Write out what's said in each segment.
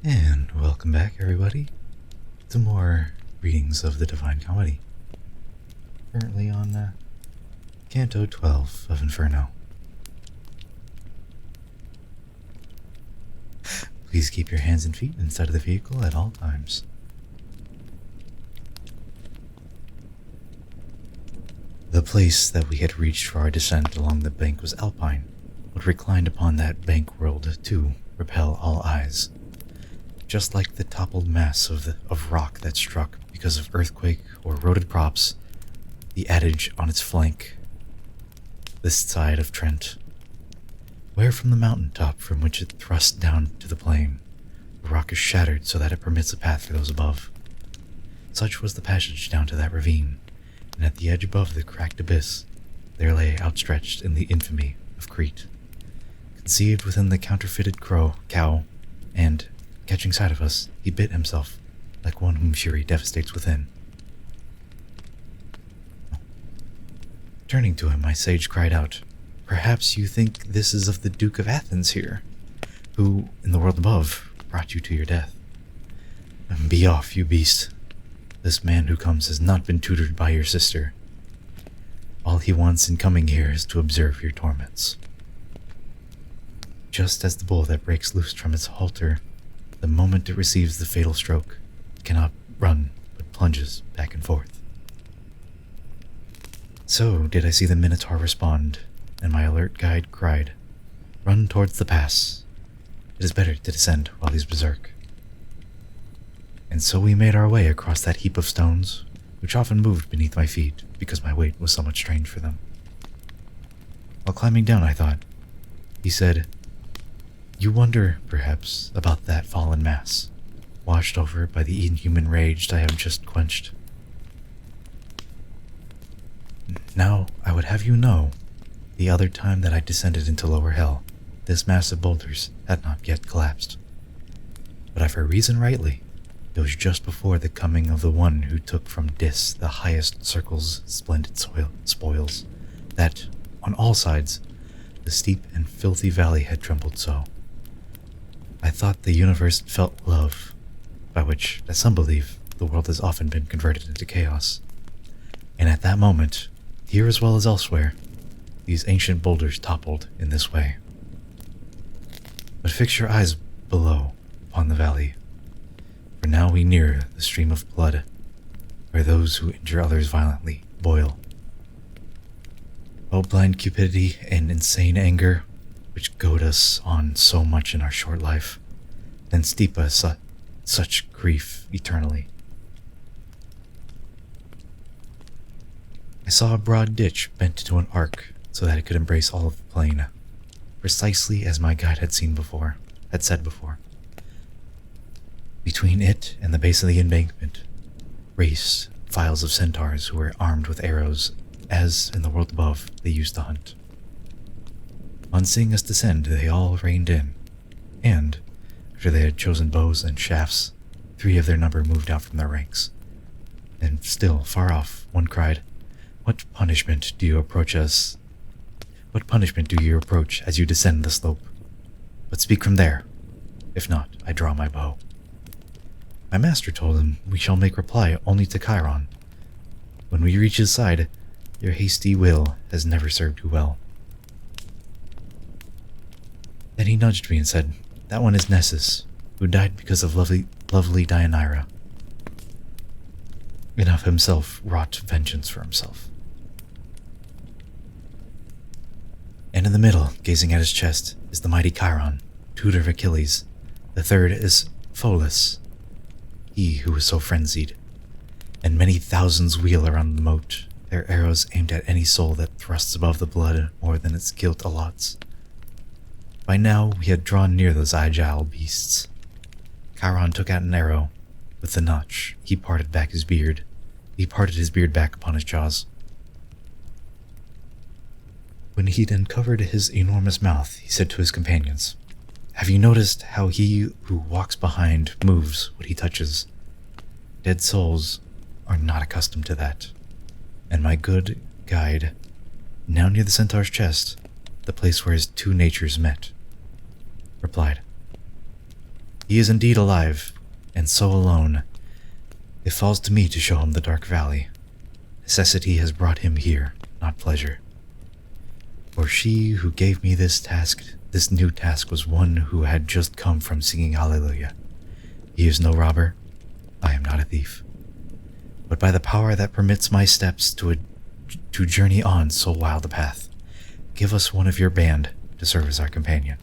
And welcome back, everybody, to more readings of the Divine Comedy. Currently on Canto 12 of Inferno. Please keep your hands and feet inside of the vehicle at all times. The place that we had reached for our descent along the bank was alpine, but reclined upon that bank world to repel all eyes. Just like the toppled mass of rock that struck because of earthquake or eroded props, the adage on its flank, this side of Trent, where from the mountaintop from which it thrusts down to the plain, the rock is shattered so that it permits a path for those above. Such was the passage down to that ravine, and at the edge above the cracked abyss, there lay outstretched in the infamy of Crete, conceived within the counterfeited cow, and, catching sight of us, he bit himself, like one whom fury devastates within. Turning to him, my sage cried out, "Perhaps you think this is of the Duke of Athens here, who, in the world above, brought you to your death. Be off, you beast. This man who comes has not been tutored by your sister. All he wants in coming here is to observe your torments." Just as the bull that breaks loose from its halter, the moment it receives the fatal stroke, cannot run but plunges back and forth. So did I see the Minotaur respond, and my alert guide cried, "Run towards the pass. It is better to descend while he's berserk." And so we made our way across that heap of stones, which often moved beneath my feet because my weight was somewhat strange for them. While climbing down, I thought, he said, "You wonder, perhaps, about that fallen mass, washed over by the inhuman rage I have just quenched. Now, I would have you know, the other time that I descended into lower hell, this mass of boulders had not yet collapsed. But if I reason rightly, it was just before the coming of the one who took from Dis the highest circle's splendid spoils, that, on all sides, the steep and filthy valley had trembled so. I thought the universe felt love, by which, as some believe, the world has often been converted into chaos. And at that moment, here as well as elsewhere, these ancient boulders toppled in this way. But fix your eyes below upon the valley, for now we near the stream of blood, where those who injure others violently boil. O blind cupidity and insane anger, which goad us on so much in our short life, then steep us such grief eternally." I saw a broad ditch bent into an arc so that it could embrace all of the plain, precisely as my guide had said before. Between it and the base of the embankment raced files of centaurs who were armed with arrows, as in the world above they used to hunt. On seeing us descend, they all reined in, and, after they had chosen bows and shafts, 3 of their number moved out from their ranks. And still, far off, one cried, What punishment do you approach as you descend the slope? But speak from there. If not, I draw my bow." My master told him we shall make reply only to Chiron. When we reach his side, your hasty will has never served you well. Then he nudged me and said, "That one is Nessus, who died because of lovely Deianira, and of himself wrought vengeance for himself." And in the middle, gazing at his chest, is the mighty Chiron, tutor of Achilles. The third is Pholus, he who was so frenzied. And many thousands wheel around the moat, their arrows aimed at any soul that thrusts above the blood more than its guilt allots. By now we had drawn near those agile beasts. Chiron took out an arrow. With the notch, he parted his beard back upon his jaws. When he'd uncovered his enormous mouth, he said to his companions, "Have you noticed how he who walks behind moves what he touches? Dead souls are not accustomed to that." And my good guide, now near the centaur's chest, the place where his 2 natures met, replied, He is indeed alive, and so alone. It falls to me to show him the dark valley. Necessity has brought him here, not pleasure. For she who gave me this new task was one who had just come from singing Hallelujah. He is no robber, I am not a thief. But by the power that permits my steps to journey on so wild a path, give us one of your band to serve as our companion.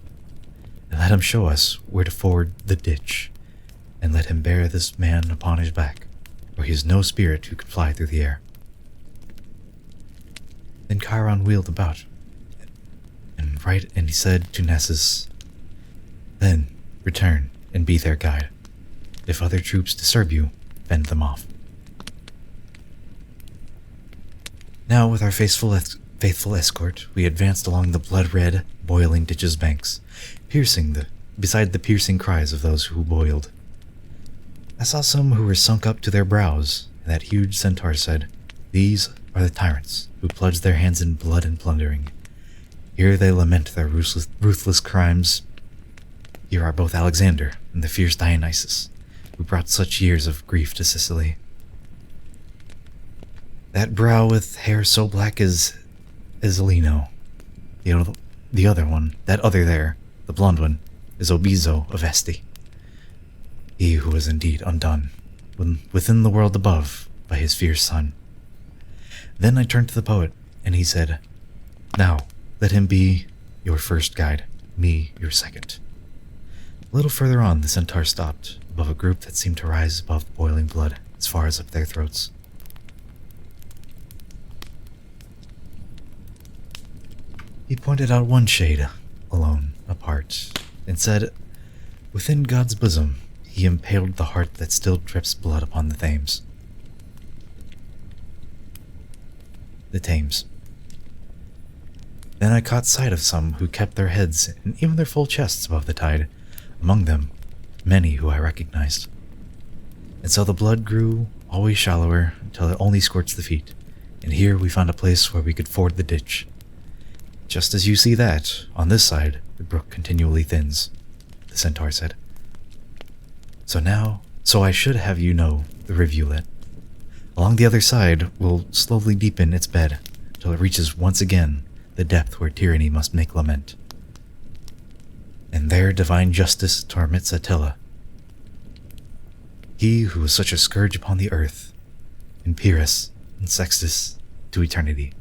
And let him show us where to ford the ditch, and let him bear this man upon his back, for he is no spirit who can fly through the air. Then Chiron wheeled about, and he said to Nessus, "Then return and be their guide. If other troops disturb you, fend them off." Now, with our faithful escort, we advanced along the blood-red, boiling ditch's banks, beside the piercing cries of those who boiled. I saw some who were sunk up to their brows, and that huge centaur said, "These are the tyrants who plunge their hands in blood and plundering. Here they lament their ruthless crimes. Here are both Alexander and the fierce Dionysus, who brought such years of grief to Sicily. That brow with hair so black as Lino. The other one, that other there, the blonde one, is Obizo of Este. He who was indeed undone, within the world above, by his fierce son." Then I turned to the poet, and he said, "Now, let him be your first guide, me your second." A little further on, the centaur stopped, above a group that seemed to rise above the boiling blood, as far as up their throats. He pointed out one shade, alone, apart, and said, "Within God's bosom, he impaled the heart that still drips blood upon the Thames." The Thames. Then I caught sight of some who kept their heads and even their full chests above the tide, among them many who I recognized. And so the blood grew always shallower until it only scorched the feet, and here we found a place where we could ford the ditch. "Just as you see that, on this side, the brook continually thins," the centaur said. So I should have you know the rivulet. Along the other side will slowly deepen its bed, till it reaches once again the depth where tyranny must make lament. And there divine justice torments Attila, he who was such a scourge upon the earth, and Pyrrhus and Sextus to eternity.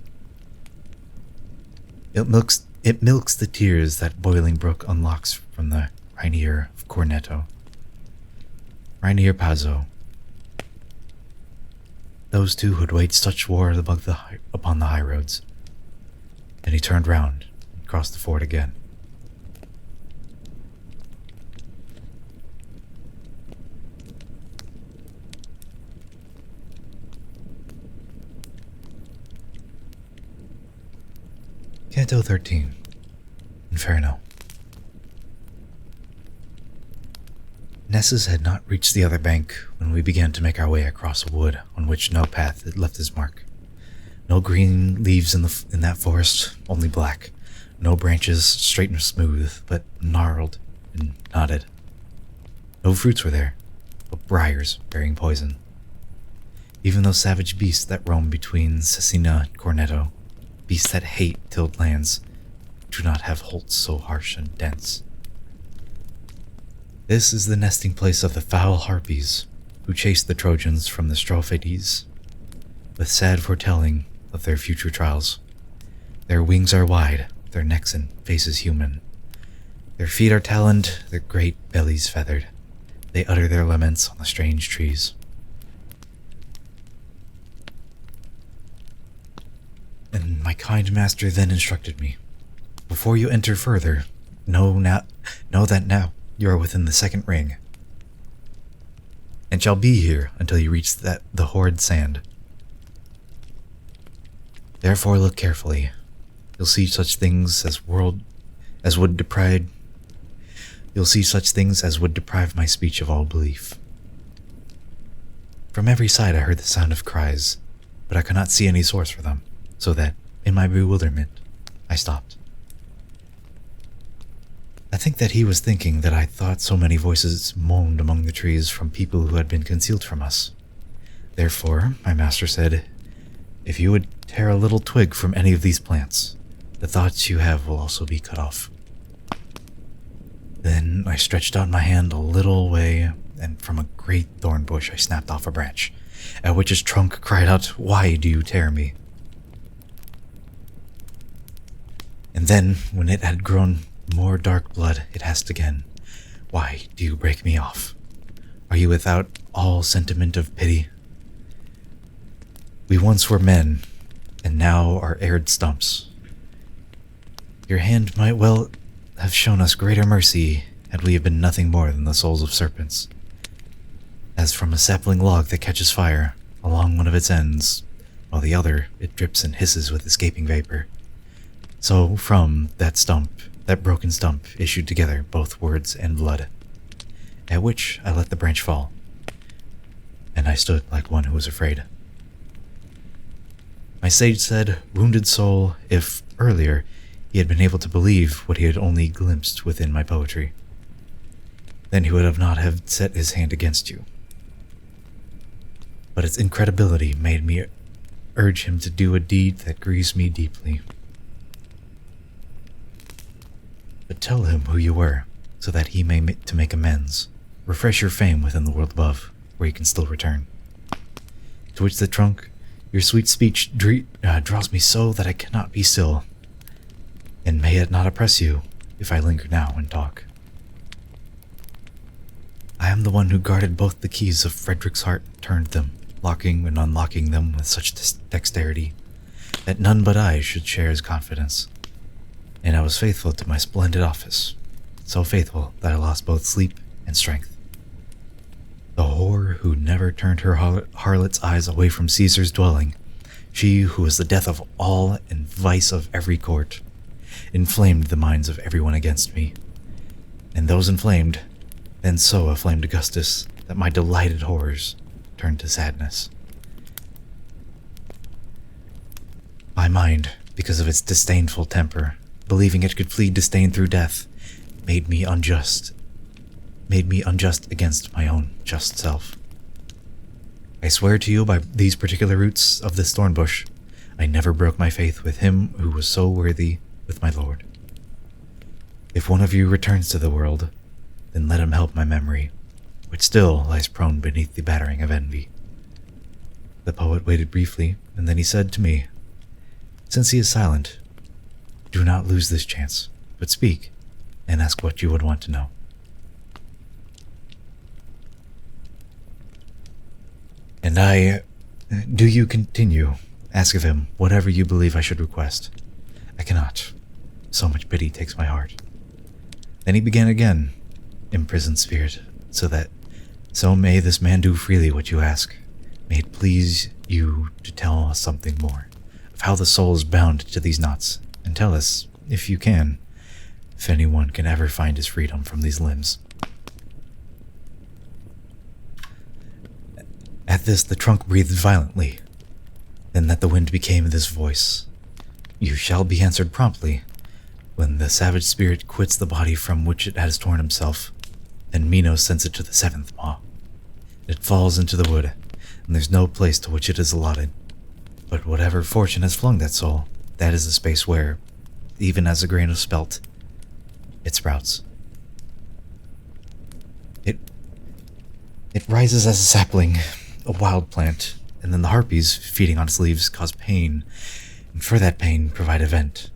It milks the tears that boiling brook unlocks from the Rainier of Corneto. Rainier Pazzo. Those two who'd waged such war upon the high roads. Then he turned round and crossed the ford again. Canto 13. Inferno. Nessus had not reached the other bank when we began to make our way across a wood on which no path had left its mark. No green leaves in that forest, only black. No branches straight and smooth, but gnarled and knotted. No fruits were there, but briars bearing poison. Even those savage beasts that roam between Cesena and Corneto, beasts that hate tilled lands, do not have holts so harsh and dense. This is the nesting place of the foul harpies, who chased the Trojans from the Strophides, with sad foretelling of their future trials. Their wings are wide, their necks and faces human. Their feet are taloned, their great bellies feathered. They utter their laments on the strange trees. And my kind master then instructed me, "Before you enter further, know that now you are within the second ring, and shall be here until you reach the horrid sand. Therefore look carefully. You'll see such things as would deprive my speech of all belief." From every side I heard the sound of cries, but I could not see any source for them, so that, in my bewilderment, I stopped. I think that he was thinking that I thought so many voices moaned among the trees from people who had been concealed from us. Therefore, my master said, if you would tear a little twig from any of these plants, the thoughts you have will also be cut off. Then I stretched out my hand a little way, and from a great thorn bush I snapped off a branch, at which his trunk cried out, "Why do you tear me?" And then, when it had grown more dark blood, it asked again, "Why do you break me off? Are you without all sentiment of pity? We once were men, and now are arid stumps. Your hand might well have shown us greater mercy had we been nothing more than the souls of serpents. As from a sapling log that catches fire along one of its ends, while the other it drips and hisses with escaping vapor, so from that broken stump issued together both words and blood. At which I let the branch fall, and I stood like one who was afraid. My sage said, wounded soul, if earlier he had been able to believe what he had only glimpsed within my poetry, then he would have not have set his hand against you. But its incredibility made me urge him to do a deed that grieves me deeply. But tell him who you were, so that he may to make amends, refresh your fame within the world above, where you can still return. To which the trunk, your sweet speech draws me so that I cannot be still. And may it not oppress you if I linger now and talk. I am the one who guarded both the keys of Frederick's heart, turned them, locking and unlocking them with such dexterity that none but I should share his confidence. And I was faithful to my splendid office, so faithful that I lost both sleep and strength. The whore who never turned her harlot's eyes away from Caesar's dwelling, she who was the death of all and vice of every court, inflamed the minds of everyone against me. And those inflamed, then so aflamed Augustus that my delighted horrors turned to sadness. My mind, because of its disdainful temper, believing it could flee disdain through death, made me unjust against my own just self. I swear to you by these particular roots of this thorn bush, I never broke my faith with him who was so worthy, with my lord. If one of you returns to the world, then let him help my memory, which still lies prone beneath the battering of envy. The poet waited briefly, and then he said to me, since he is silent, do not lose this chance, but speak, and ask what you would want to know. And do you continue? Ask of him whatever you believe I should request. I cannot. So much pity takes my heart. Then he began again, imprisoned spirit, so may this man do freely what you ask. May it please you to tell us something more of how the soul is bound to these knots, and tell us, if you can, if anyone can ever find his freedom from these limbs. At this, the trunk breathed violently. Then that the wind became this voice. You shall be answered promptly. When the savage spirit quits the body from which it has torn himself, then Minos sends it to the seventh maw. It falls into the wood, and there's no place to which it is allotted. But whatever fortune has flung that soul, that is the space where, even as a grain of spelt, it sprouts. It rises as a sapling, a wild plant, and then the harpies, feeding on its leaves, cause pain, and for that pain provide a vent.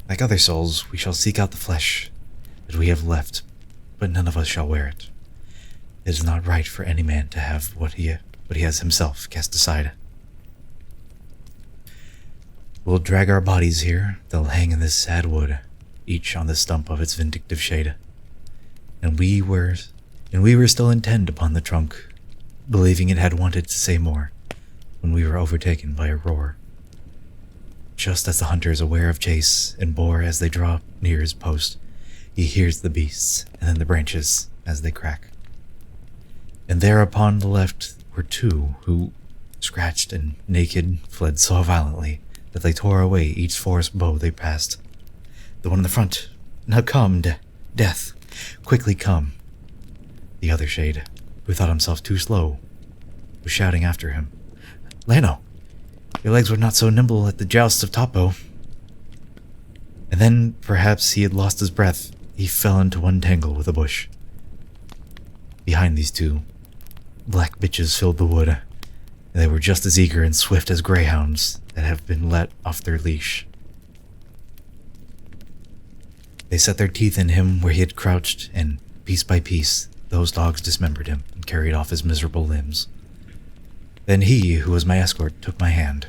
Like other souls, we shall seek out the flesh that we have left, but none of us shall wear it. It is not right for any man to have what he has himself cast aside. We'll drag our bodies here, they'll hang in this sad wood, each on the stump of its vindictive shade. And we were still intent upon the trunk, believing it had wanted to say more, when we were overtaken by a roar. Just as the hunter is aware of chase and boar as they draw near his post, he hears the beasts and then the branches as they crack. And there upon the left were two who, scratched and naked, fled so violently that they tore away each forest bow they passed. The one in the front, now come, Death, quickly come. The other shade, who thought himself too slow, was shouting after him. Lano, your legs were not so nimble at the jousts of Topo. And then, perhaps he had lost his breath, he fell into one tangle with a bush. Behind these two, black bitches filled the wood, and they were just as eager and swift as greyhounds that have been let off their leash. They set their teeth in him where he had crouched, and piece by piece, those dogs dismembered him and carried off his miserable limbs. Then he, who was my escort, took my hand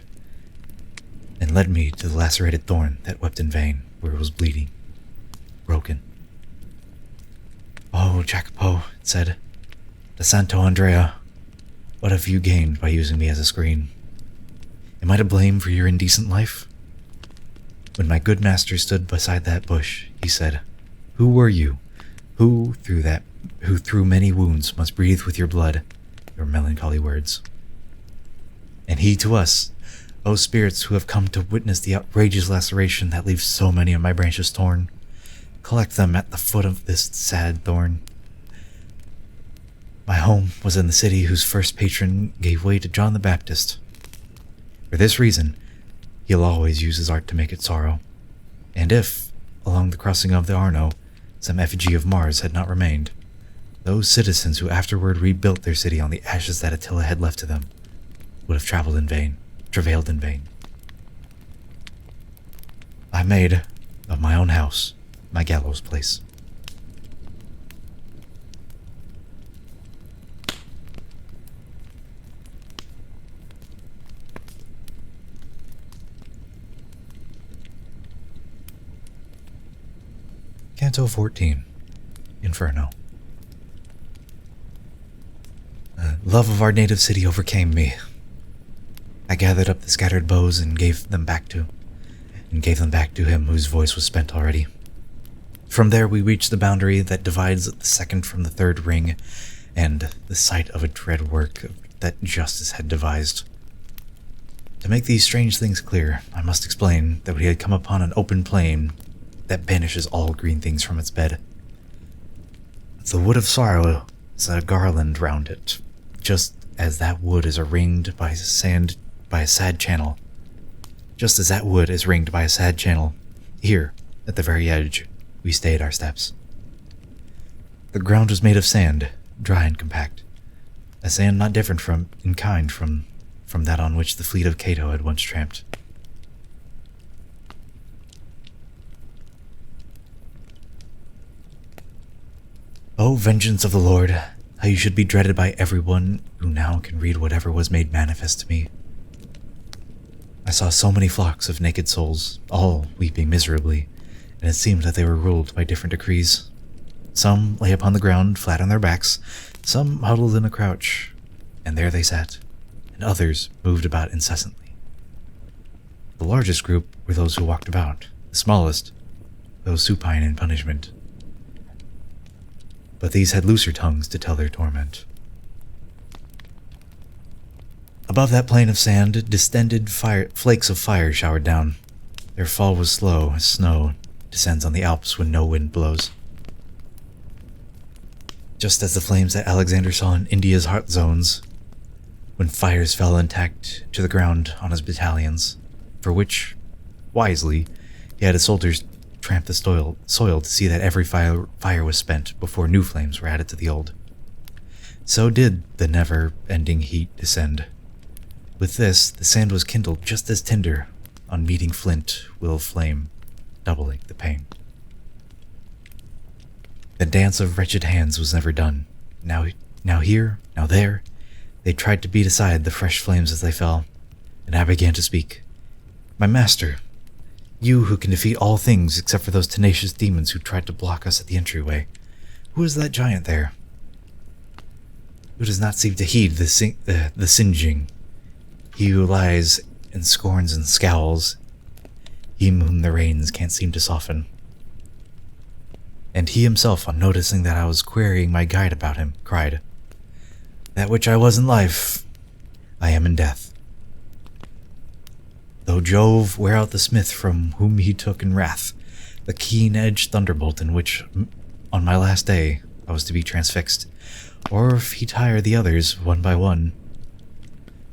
and led me to the lacerated thorn that wept in vain, where it was bleeding, broken. Oh, Jacopo, it said, de Santo Andrea, what have you gained by using me as a screen? Am I to blame for your indecent life? When my good master stood beside that bush, he said, Who were you, who through many wounds must breathe with your blood, your melancholy words? And he to us, O spirits who have come to witness the outrageous laceration that leaves so many of my branches torn, collect them at the foot of this sad thorn. My home was in the city whose first patron gave way to John the Baptist. For this reason, he'll always use his art to make it sorrow. And if, along the crossing of the Arno, some effigy of Mars had not remained, those citizens who afterward rebuilt their city on the ashes that Attila had left to them would have travailed in vain. I made of my own house my gallows place. Canto 14, Inferno. The love of our native city overcame me. I gathered up the scattered bows and gave them back to him whose voice was spent already. From there we reached the boundary that divides the second from the third ring, and the site of a dread work that justice had devised. To make these strange things clear, I must explain that we had come upon an open plain that banishes all green things from its bed. The wood of sorrow is a garland round it, just as that wood is ringed by a sad channel. Just as that wood is ringed by a sad channel, here, at the very edge, we stayed our steps. The ground was made of sand, dry and compact, a sand not different in kind from that on which the fleet of Cato had once tramped. O vengeance of the Lord, how you should be dreaded by everyone who now can read whatever was made manifest to me. I saw so many flocks of naked souls, all weeping miserably, and it seemed that they were ruled by different decrees. Some lay upon the ground, flat on their backs, some huddled in a crouch, and there they sat, and others moved about incessantly. The largest group were those who walked about, the smallest, those supine in punishment. But these had looser tongues to tell their torment. Above that plain of sand, distended flakes of fire showered down. Their fall was slow as snow descends on the Alps when no wind blows. Just as the flames that Alexander saw in India's heart zones, when fires fell intact to the ground on his battalions, for which, wisely, he had his soldiers tramp the soil to see that every fire was spent before new flames were added to the old. So did the never-ending heat descend. With this, the sand was kindled just as tinder on meeting flint will flame, doubling the pain. The dance of wretched hands was never done. Now here, now there, they tried to beat aside the fresh flames as they fell, and I began to speak. My master, you who can defeat all things except for those tenacious demons who tried to block us at the entryway, who is that giant there? Who does not seem to heed the singeing? He who lies and scorns and scowls, him whom the rains can't seem to soften. And he himself, on noticing that I was querying my guide about him, cried, That which I was in life, I am in death. Though Jove wear out the smith from whom he took in wrath, the keen-edged thunderbolt in which on my last day I was to be transfixed, or if he tired the others one by one.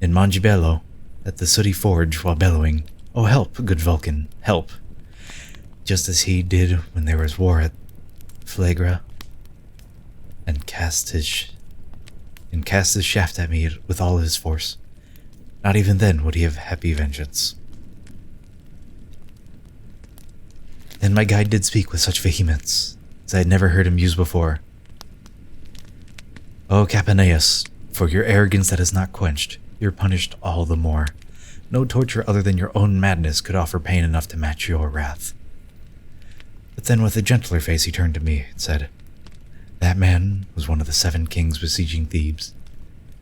In Mangibello, at the sooty forge while bellowing, "Oh, help, good Vulcan, help!" Just as he did when there was war at Phlegra, and cast his shaft at me with all his force. Not even then would he have happy vengeance. Then my guide did speak with such vehemence, as I had never heard him use before. "O Capaneus, for your arrogance that is not quenched, you're punished all the more. No torture other than your own madness could offer pain enough to match your wrath." But then with a gentler face he turned to me and said, "That man was one of the 7 kings besieging Thebes.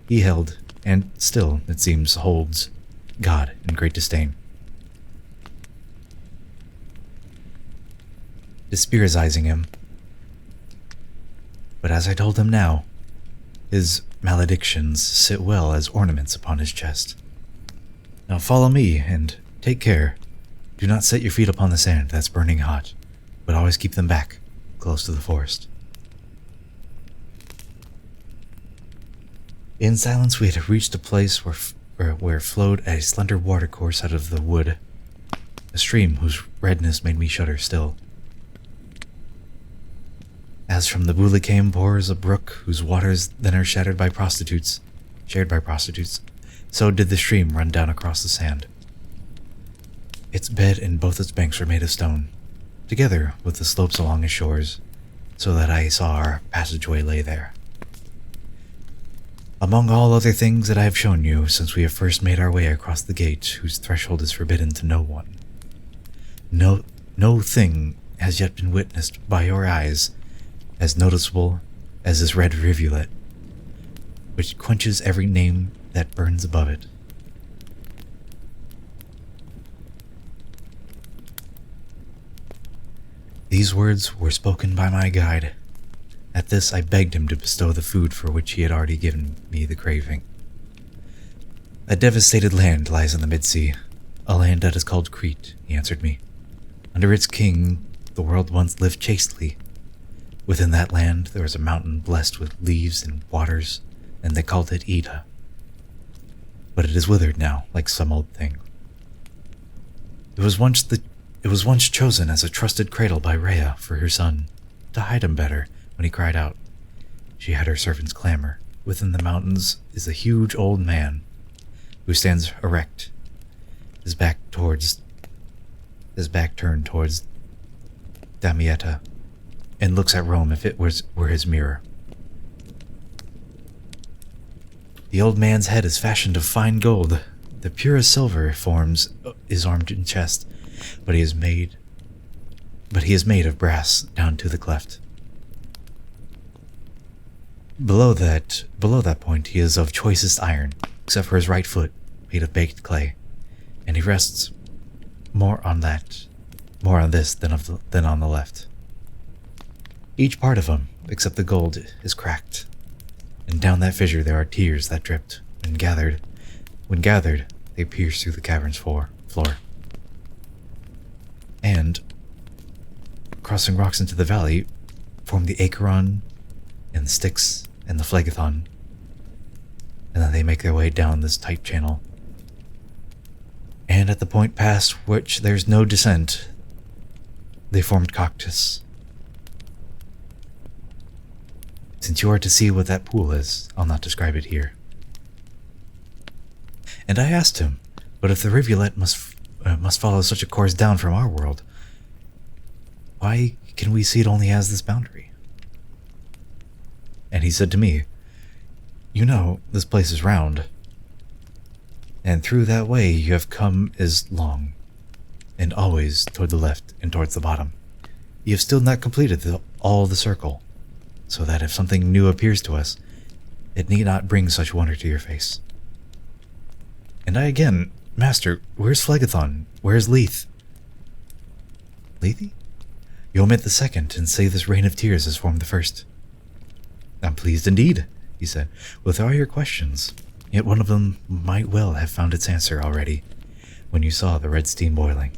He held, and still, it seems, holds, God in great disdain. Despising him. But as I told him now, his maledictions sit well as ornaments upon his chest. Now follow me, and take care. Do not set your feet upon the sand that's burning hot, but always keep them back, close to the forest." In silence we had reached a place where flowed a slender watercourse out of the wood, a stream whose redness made me shudder still. As from the Bulicame pours a brook whose waters then are shared by prostitutes, so did the stream run down across the sand. Its bed and both its banks were made of stone, together with the slopes along its shores, so that I saw our passageway lay there. Among all other things that I have shown you since we have first made our way across the gate whose threshold is forbidden to no one, no thing has yet been witnessed by your eyes as noticeable as this red rivulet, which quenches every name that burns above it. These words were spoken by my guide. At this I begged him to bestow the food for which he had already given me the craving. "A devastated land lies in the mid-sea, a land that is called Crete," he answered me. "Under its king, the world once lived chastely. Within that land there was a mountain blessed with leaves and waters, and they called it Ida. But it is withered now, like some old thing. It was once chosen as a trusted cradle by Rhea for her son, to hide him better when he cried out. She had her servants clamor. Within the mountains is a huge old man who stands erect, his back turned towards Damietta, and looks at Rome if it were his mirror. The old man's head is fashioned of fine gold. The purest silver forms his arm and chest, but he is made of brass down to the cleft. Below that point he is of choicest iron, except for his right foot, made of baked clay, and he rests more on this than on the left. Each part of him, except the gold, is cracked, and down that fissure there are tears that dripped, and when gathered, they pierce through the cavern's floor. And, crossing rocks into the valley, form the Acheron and the Styx and the Phlegathon, and then they make their way down this tight channel. And at the point past which there's no descent, they formed Coctus. Since you are to see what that pool is, I'll not describe it here. And I asked him, but if the rivulet must follow such a course down from our world, why can we see it only as this boundary? And he said to me, "You know, this place is round, and through that way you have come is long, and always toward the left and towards the bottom. You have still not completed all the circle, so that if something new appears to us, it need not bring such wonder to your face." And I again, "Master, where's Phlegathon? Where's Lethe?" "Lethe? You omit the second and say this rain of tears has formed the first." "I'm pleased indeed," he said, "with all your questions, yet one of them might well have found its answer already when you saw the red steam boiling.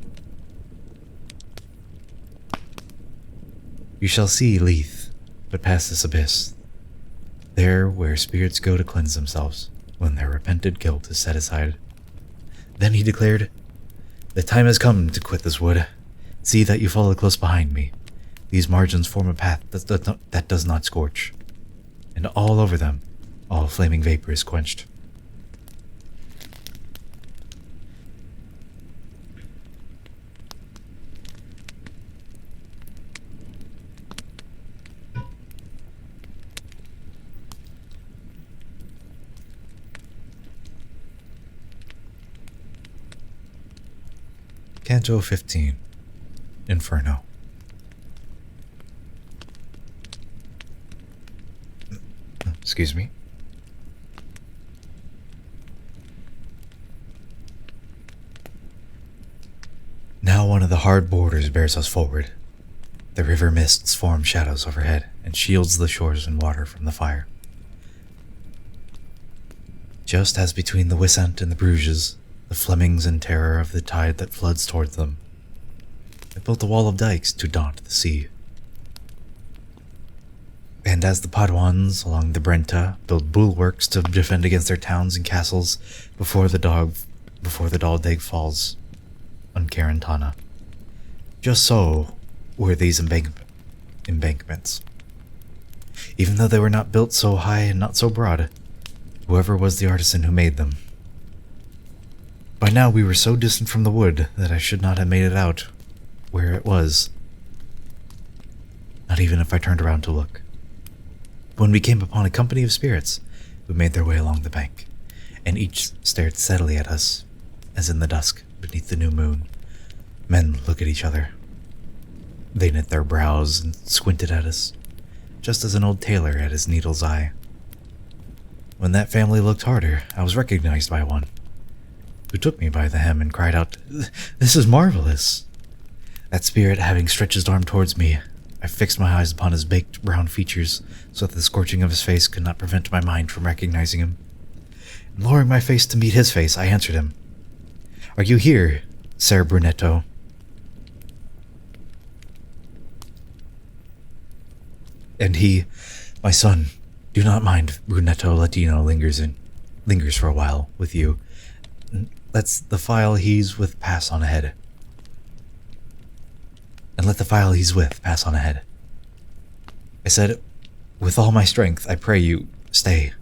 You shall see Lethe but past this abyss, there where spirits go to cleanse themselves when their repented guilt is set aside. Then he declared, "The time has come to quit this wood. See that you follow close behind me. These margins form a path that does not scorch, and all over them, all flaming vapor is quenched." Canto 15, Inferno. Excuse me. Now one of the hard borders bears us forward. The river mists form shadows overhead and shields the shores and water from the fire. Just as between the Wissant and the Bruges, the Flemings in terror of the tide that floods toward them, they built a wall of dikes to daunt the sea. And as the Paduans along the Brenta build bulwarks to defend against their towns and castles before the Daldeg falls on Carantana, just so were these embankments. Even though they were not built so high and not so broad, whoever was the artisan who made them. By now we were so distant from the wood that I should not have made it out where it was, not even if I turned around to look. When we came upon a company of spirits who made their way along the bank, and each stared steadily at us, as in the dusk beneath the new moon, men look at each other. They knit their brows and squinted at us, just as an old tailor at his needle's eye. When that family looked harder, I was recognized by one, who took me by the hem and cried out, "This is marvelous!" That spirit having stretched his arm towards me, I fixed my eyes upon his baked brown features so that the scorching of his face could not prevent my mind from recognizing him. And lowering my face to meet his face, I answered him, "Are you here, Ser Brunetto?" And he, "My son, do not mind if Brunetto Latino lingers for a while with you. Let's the file he's with pass on ahead. And let the file he's with pass on ahead." I said, "With all my strength, I pray you, stay.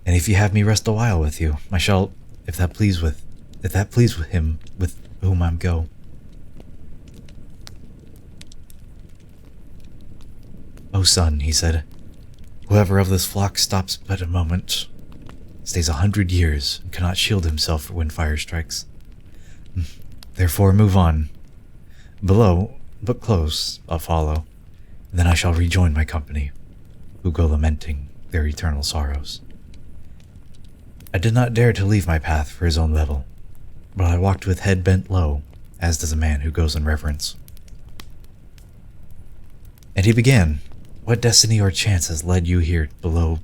And if you have me rest a while with you, I shall, if that please with him with whom I'm go." "O son," he said, "whoever of this flock stops but a moment stays 100 years and cannot shield himself when fire strikes. Therefore move on. Below, but close, I'll follow, and then I shall rejoin my company, who go lamenting their eternal sorrows." I did not dare to leave my path for his own level, but I walked with head bent low, as does a man who goes in reverence. And he began, "What destiny or chance has led you here below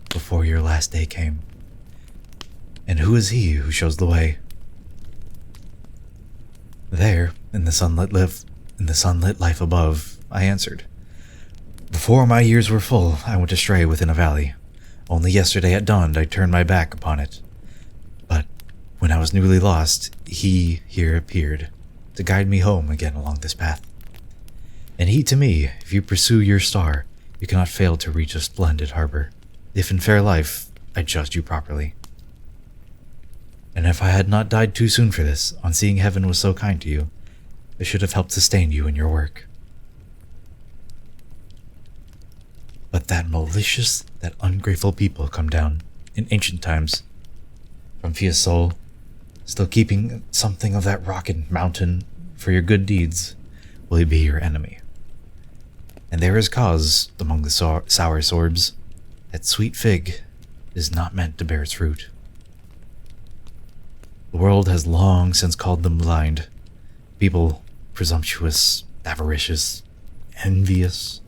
before your last day came? And who is he who shows the way?" "There, in the sunlit life above," I answered. "Before my years were full, I went astray within a valley. Only yesterday at dawn I turned my back upon it. But when I was newly lost, he here appeared, to guide me home again along this path. And he to me, if you pursue your star, you cannot fail to reach a splendid harbor, if in fair life I judged you properly. And if I had not died too soon for this, on seeing heaven was so kind to you, I should have helped sustain you in your work. But that malicious, that ungrateful people come down, in ancient times, from Fiesole, still keeping something of that rock and mountain for your good deeds, will be your enemy. And there is cause among the sour sorbs, that sweet fig is not meant to bear its fruit. The world has long since called them blind. People presumptuous, avaricious, envious.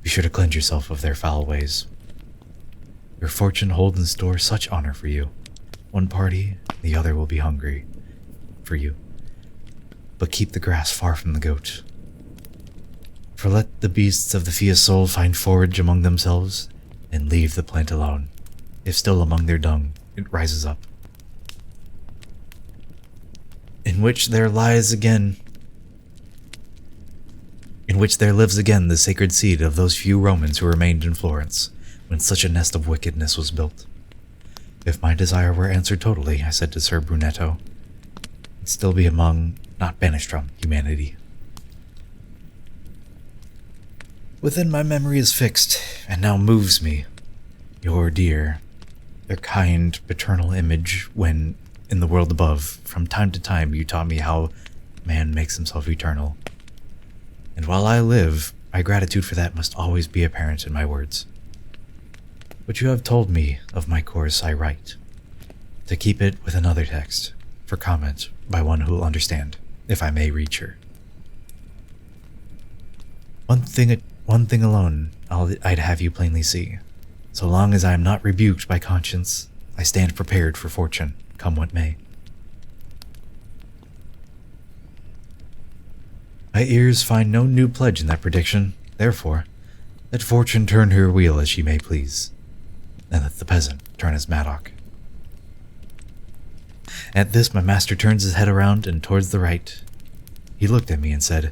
Be sure to cleanse yourself of their foul ways. Your fortune holds in store such honor for you. One party, the other will be hungry for you. But keep the grass far from the goat. For let the beasts of the Fiesole find forage among themselves, and leave the plant alone. If still among their dung, it rises up. In which there lives again the sacred seed of those few Romans who remained in Florence, when such a nest of wickedness was built. If my desire were answered totally, I said to Sir Brunetto, I'd still be among, not banished from, humanity. Within my memory is fixed, and now moves me, your dear, their kind, paternal image when, in the world above, from time to time you taught me how man makes himself eternal. And while I live, my gratitude for that must always be apparent in my words. What you have told me of my course I write, to keep it with another text, for comment by one who will understand, if I may reach her. One thing alone I'd have you plainly see. So long as I am not rebuked by conscience, I stand prepared for fortune, come what may. My ears find no new pledge in that prediction, therefore, let fortune turn her wheel as she may please, and let the peasant turn his mattock. At this my master turns his head around and towards the right. He looked at me and said,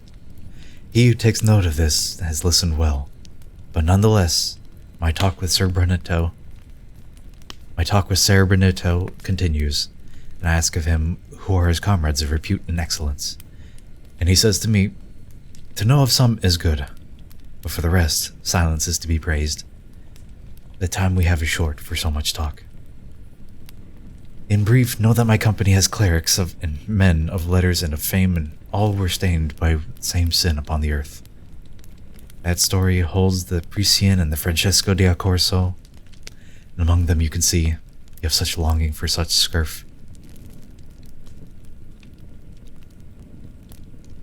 He who takes note of this has listened well, but nonetheless, my talk with Sir Brunetto continues, and I ask of him who are his comrades of repute and excellence. And he says to me, to know of some is good, but for the rest, silence is to be praised. The time we have is short for so much talk. In brief, know that my company has clerics and men of letters and of fame, and all were stained by the same sin upon the earth. That story holds the Priscian and the Francesco de Accorso, and among them you can see, you have such longing for such scurf.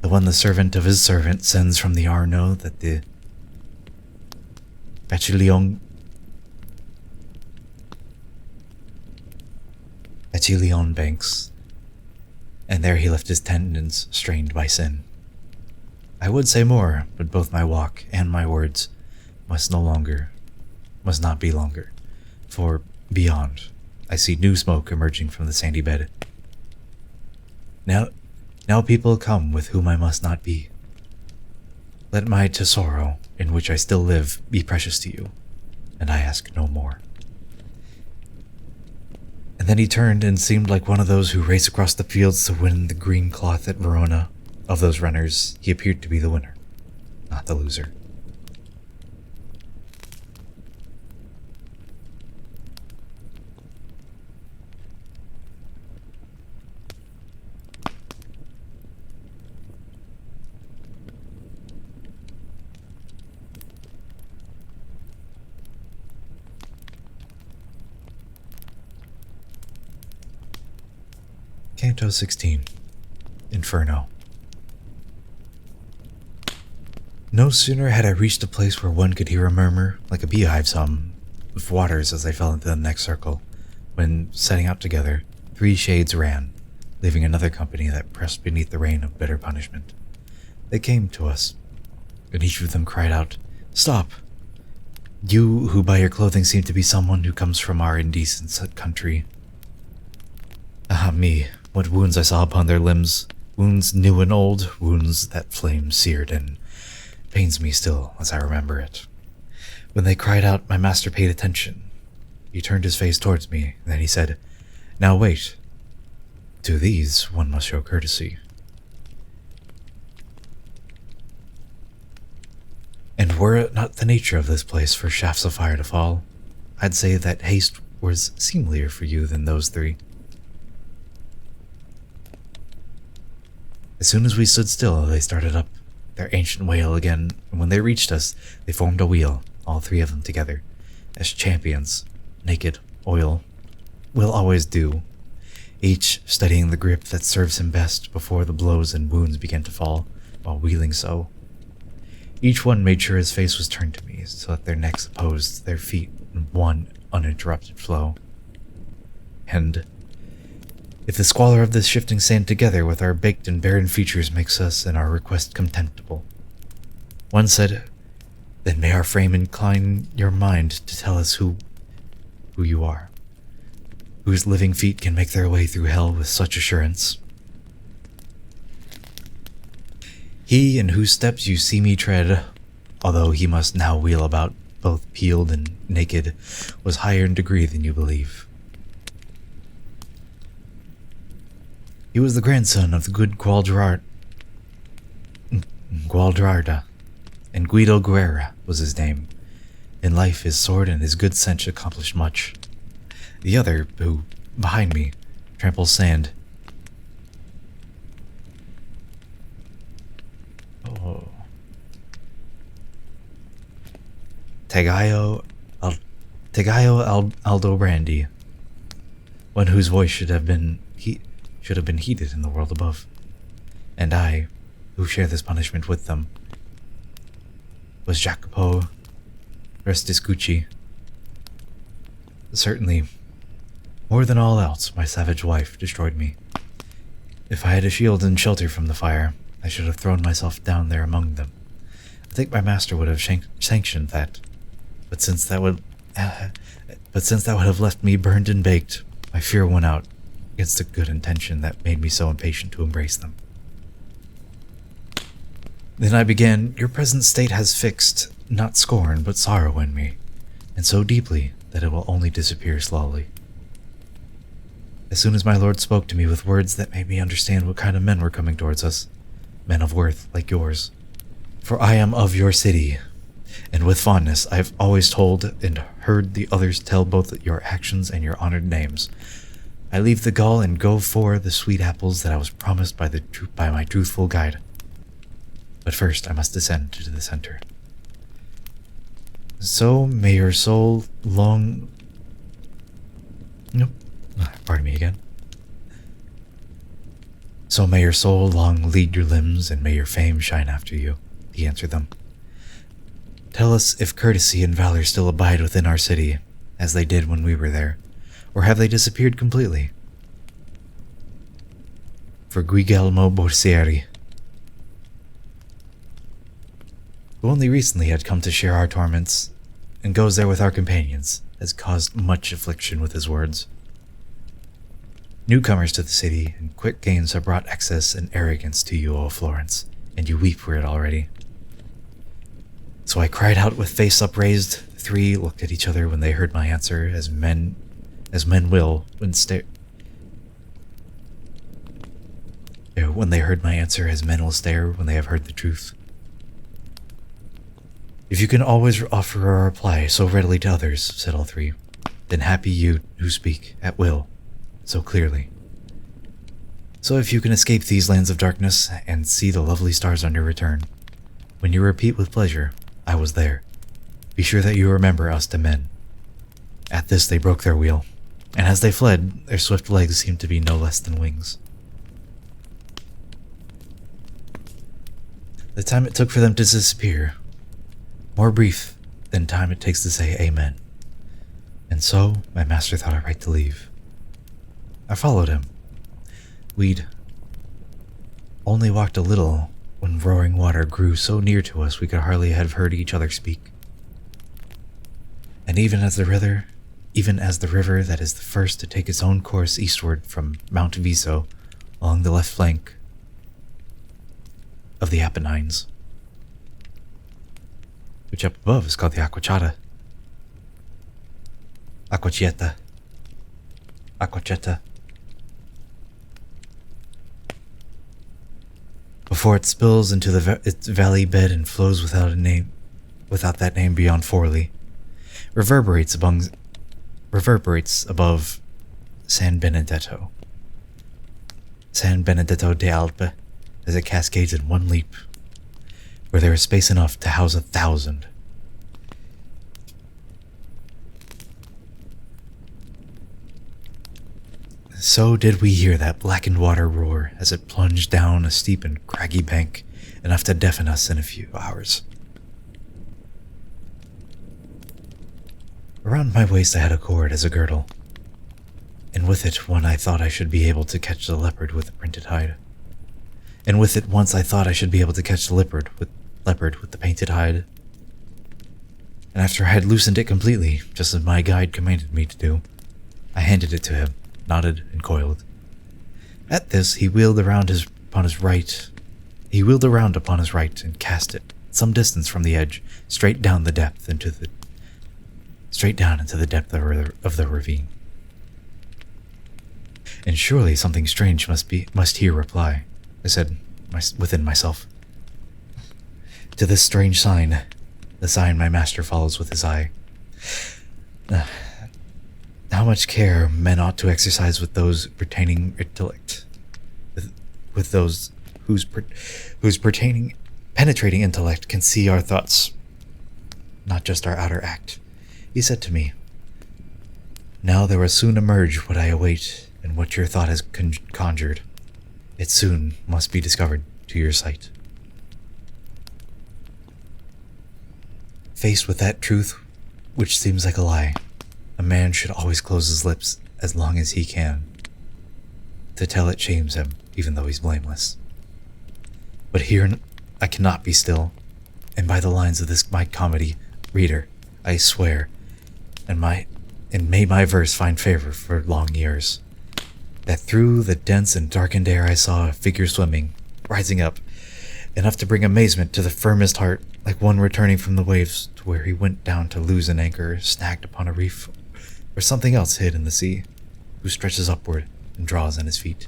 The one the servant of his servant sends from the Arno that the Bacillion banks, and there he left his tendons strained by sin. I would say more, but both my walk and my words must not be longer, for beyond, I see new smoke emerging from the sandy bed. Now people come with whom I must not be. Let my tesoro, in which I still live, be precious to you, and I ask no more. And then he turned and seemed like one of those who race across the fields to win the green cloth at Verona. Of those runners, he appeared to be the winner, not the loser. Canto 16, Inferno. No sooner had I reached a place where one could hear a murmur, like a beehive's hum, of waters as they fell into the next circle, when, setting out together, 3 shades ran, leaving another company that pressed beneath the rain of bitter punishment. They came to us, and each of them cried out, Stop! You, who by your clothing seem to be someone who comes from our indecent country. Ah me, what wounds I saw upon their limbs, wounds new and old, wounds that flame seared, and pains me still as I remember it. When they cried out, my master paid attention. He turned his face towards me, and then he said, Now wait. To these one must show courtesy. And were it not the nature of this place for shafts of fire to fall, I'd say that haste was seemlier for you than those 3. As soon as we stood still, they started up their ancient wail again, and when they reached us, they formed a wheel, all 3 of them together, as champions, naked, will always do, each studying the grip that serves him best before the blows and wounds began to fall, while wheeling so. Each one made sure his face was turned to me, so that their necks opposed their feet in one uninterrupted flow. And if the squalor of this shifting sand together with our baked and barren features makes us in our request contemptible, One said, "Then may our frame incline your mind to tell us who you are, whose living feet can make their way through hell with such assurance. He in whose steps you see me tread, although he must now wheel about both peeled and naked, was higher in degree than you believe. He was the grandson of the good Gualdrarda, and Guido Guerra was his name. In life his sword and his good sense accomplished much. The other, who, behind me, tramples sand. Oh. Tegayo Aldobrandi, one whose voice should have been heeded in the world above. And I, who share this punishment with them, was Jacopo Restiscucci. Certainly, more than all else, my savage wife destroyed me. If I had a shield and shelter from the fire, I should have thrown myself down there among them. I think my master would have sanctioned that. But since that would have left me burned and baked, my fear won out against the good intention that made me so impatient to embrace them. Then I began, "Your present state has fixed, not scorn, but sorrow in me, and so deeply that it will only disappear slowly." As soon as my lord spoke to me with words that made me understand what kind of men were coming towards us, men of worth like yours. For I am of your city, and with fondness I have always told and heard the others tell both your actions and your honored names. I leave the gall and go for the sweet apples that I was promised by my truthful guide. But first I must descend to the center. So may your soul long... Nope. Pardon me again. So may your soul long lead your limbs, and may your fame shine after you, he answered them. Tell us if courtesy and valor still abide within our city, as they did when we were there, or have they disappeared completely? For Guglielmo Borsieri, who only recently had come to share our torments, and goes there with our companions, has caused much affliction with his words. Newcomers to the city and quick gains have brought excess and arrogance to you, O Florence, and you weep for it already. So I cried out with face upraised. The three looked at each other when they heard my answer, as men will when they heard my answer, as men will stare when they have heard the truth. If you can always offer a reply so readily to others, said all three, then happy you who speak at will so clearly. So if you can escape these lands of darkness and see the lovely stars on your return, when you repeat with pleasure, I was there, be sure that you remember us to men. At this they broke their wheel, and as they fled, their swift legs seemed to be no less than wings. The time it took for them to disappear, more brief than time it takes to say amen. And so my master thought it right to leave. I followed him. We'd only walked a little when roaring water grew so near to us we could hardly have heard each other speak. And even as the river that is the first to take its own course eastward from Mount Viso along the left flank of the Apennines, which up above is called the Acquachetta. Before it spills into its valley bed and flows without that name beyond Forli, reverberates above San Benedetto de Alpe, as it cascades in one leap, where there is space enough to house 1,000. So did we hear that blackened water roar as it plunged down a steep and craggy bank, enough to deafen us in a few hours. Around my waist I had a cord as a girdle, and with it one I thought I should be able to catch the leopard with the printed hide. And with it once I thought I should be able to catch the leopard leopard with the painted hide. And after I had loosened it completely, just as my guide commanded me to do, I handed it to him, knotted and coiled. At this, he wheeled around upon his right and cast it some distance from the edge, straight down into the depth of the ravine. And surely something strange must here reply, I said within myself. To this strange sign, the sign my master follows with his eye. How much care men ought to exercise with those pertaining intellect, with those whose penetrating intellect can see our thoughts, not just our outer act. He said to me, "Now there will soon emerge what I await, and what your thought has conjured. It soon must be discovered to your sight." Faced with that truth, which seems like a lie, a man should always close his lips as long as he can. To tell it shames him, even though he's blameless. But here I cannot be still, and by the lines of this my comedy, reader, I swear, and may my verse find favor for long years, that through the dense and darkened air I saw a figure swimming, rising up, enough to bring amazement to the firmest heart, like one returning from the waves to where he went down to lose an anchor snagged upon a reef, or something else hid in the sea, who stretches upward and draws on his feet.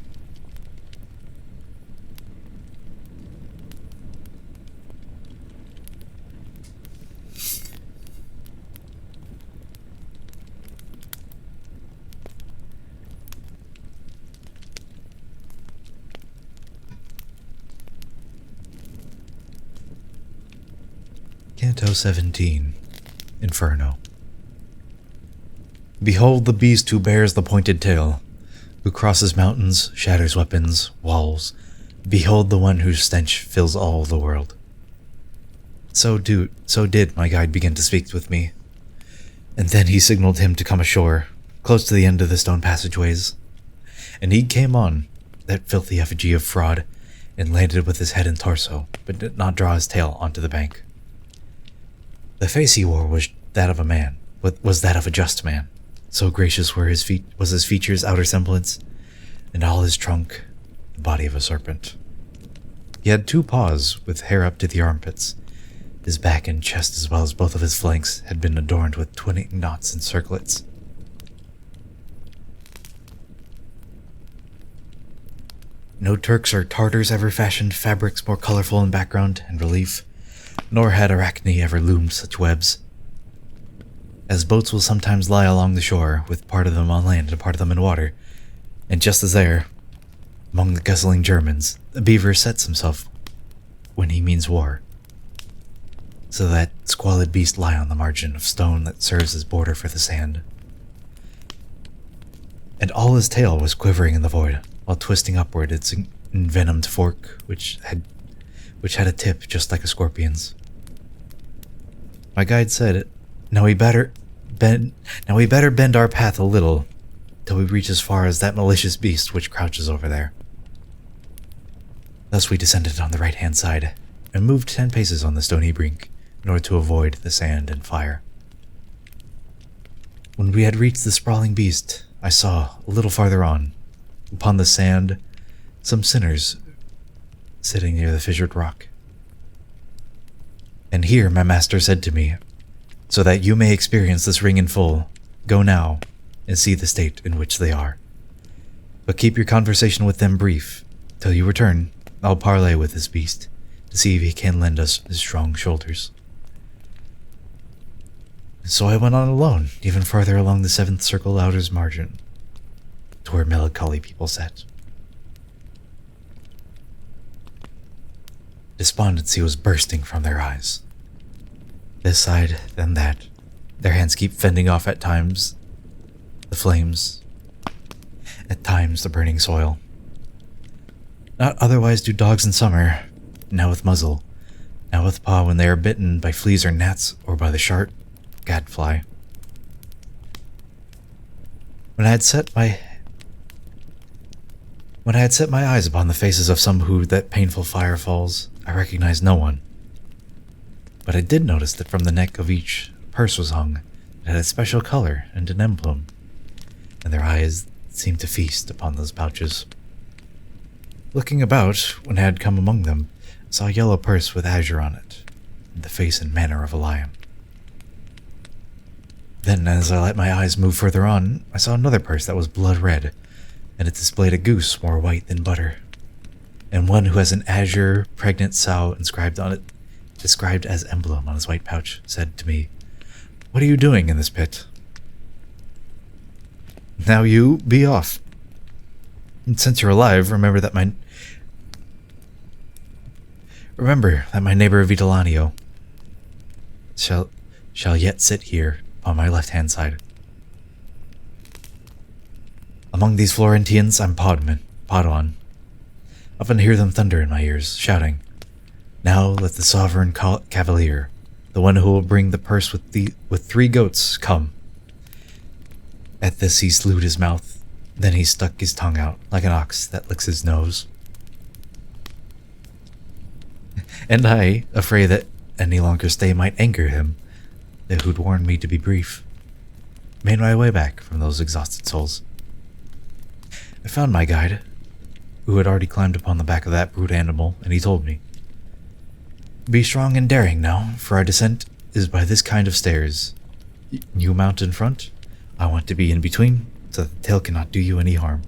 Canto 17, Inferno. Behold the beast who bears the pointed tail, who crosses mountains, shatters weapons, walls. Behold the one whose stench fills all the world. So did my guide begin to speak with me, and then he signaled him to come ashore, close to the end of the stone passageways. And he came on, that filthy effigy of fraud, and landed with his head and torso, but did not draw his tail onto the bank. The face he wore was that of a just man. So gracious was his features' outer semblance, and all his trunk, the body of a serpent. He had 2 paws with hair up to the armpits. His back and chest, as well as both of his flanks, had been adorned with twining knots and circlets. No Turks or Tartars ever fashioned fabrics more colorful in background and relief, nor had Arachne ever loomed such webs. As boats will sometimes lie along the shore, with part of them on land and part of them in water, and just as there, among the guzzling Germans, the beaver sets himself when he means war. So that squalid beast lie on the margin of stone that serves as border for the sand. And all his tail was quivering in the void, while twisting upward its envenomed fork, which had a tip just like a scorpion's. My guide said, Now we better bend our path a little, till we reach as far as that malicious beast which crouches over there." Thus we descended on the right-hand side, and moved 10 paces on the stony brink, in order to avoid the sand and fire. When we had reached the sprawling beast, I saw, a little farther on, upon the sand, some sinners sitting near the fissured rock. And here my master said to me, "So that you may experience this ring in full, go now and see the state in which they are. But keep your conversation with them brief. Till you return, I'll parley with this beast, to see if he can lend us his strong shoulders." So I went on alone, even farther along the 7th circle outer's margin, to where melancholy people sat. Despondency was bursting from their eyes. This side, then that. Their hands keep fending off at times the flames, at times the burning soil. Not otherwise do dogs in summer, now with muzzle, now with paw when they are bitten by fleas or gnats, or by the sharp gadfly. When I had set my eyes upon the faces of some who that painful fire falls, I recognized no one. But I did notice that from the neck of each purse was hung. It had a special color and an emblem, and their eyes seemed to feast upon those pouches. Looking about, when I had come among them, I saw a yellow purse with azure on it, and the face and manner of a lion. Then, as I let my eyes move further on, I saw another purse that was blood red, and it displayed a goose more white than butter, and one who has an azure, pregnant sow inscribed on it, described as emblem on his white pouch, said to me, "What are you doing in this pit?" "Now you, be off. And since you're alive, remember that my neighbor Vitalanio shall yet sit here on my left-hand side. Among these Florentines, I'm Padawan. Often hear them thunder in my ears, shouting, 'Now let the sovereign cavalier, the one who will bring the purse with 3 goats, come.' At this he slewed his mouth, then he stuck his tongue out like an ox that licks his nose. And I, afraid that any longer stay might anger him, who'd warned me to be brief, made my way back from those exhausted souls. I found my guide, who had already climbed upon the back of that brute animal, and he told me, 'Be strong and daring now, for our descent is by this kind of stairs. You mount in front, I want to be in between, so that the tail cannot do you any harm.'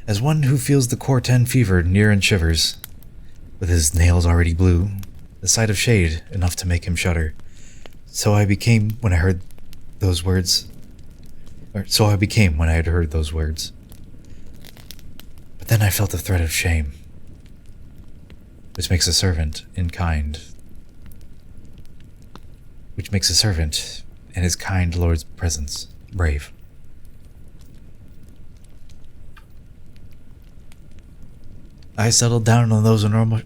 As one who feels the Corten fever near and shivers, with his nails already blue, the sight of shade enough to make him shudder, so I became when I had heard those words. But then I felt a thread of shame, which makes a servant in his kind lord's presence brave. I settled down on those enormous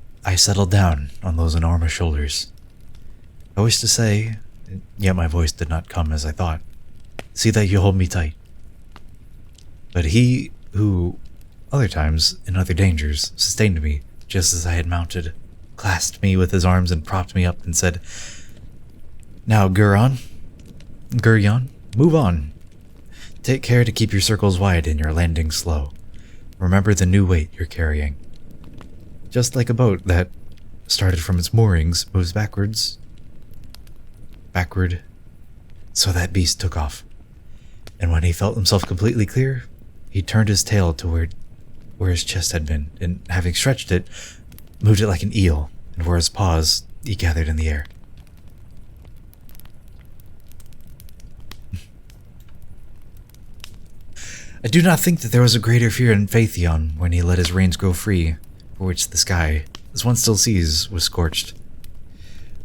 shoulders. I wish to say, yet my voice did not come as I thought, 'See that you hold me tight.' But he who, other times, in other dangers, sustained me just as I had mounted, clasped me with his arms and propped me up and said, 'Now, Gurion, move on. Take care to keep your circles wide and your landings slow. Remember the new weight you're carrying.' Just like a boat that, started from its moorings, moves backward, so that beast took off. And when he felt himself completely clear, he turned his tail to where his chest had been, and having stretched it, moved it like an eel, and where his paws he gathered in the air. I do not think that there was a greater fear in Phaethon when he let his reins grow free, for which the sky, as one still sees, was scorched.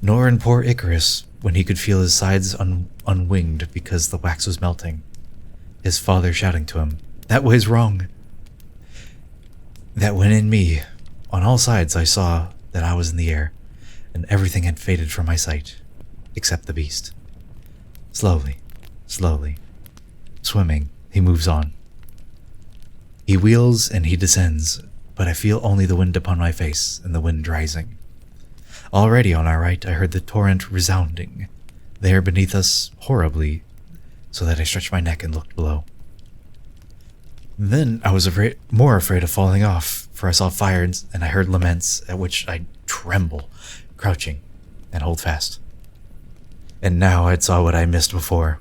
Nor in poor Icarus, when he could feel his sides unwinged because the wax was melting, his father shouting to him, 'That way's wrong!' That when in me, on all sides I saw that I was in the air, and everything had faded from my sight, except the beast. Slowly, swimming, he moves on. He wheels and he descends, but I feel only the wind upon my face and the wind rising. Already on our right I heard the torrent resounding, there beneath us horribly, so that I stretched my neck and looked below. Then I was more afraid of falling off, for I saw fires and I heard laments, at which I tremble, crouching, and hold fast. And now I saw what I missed before,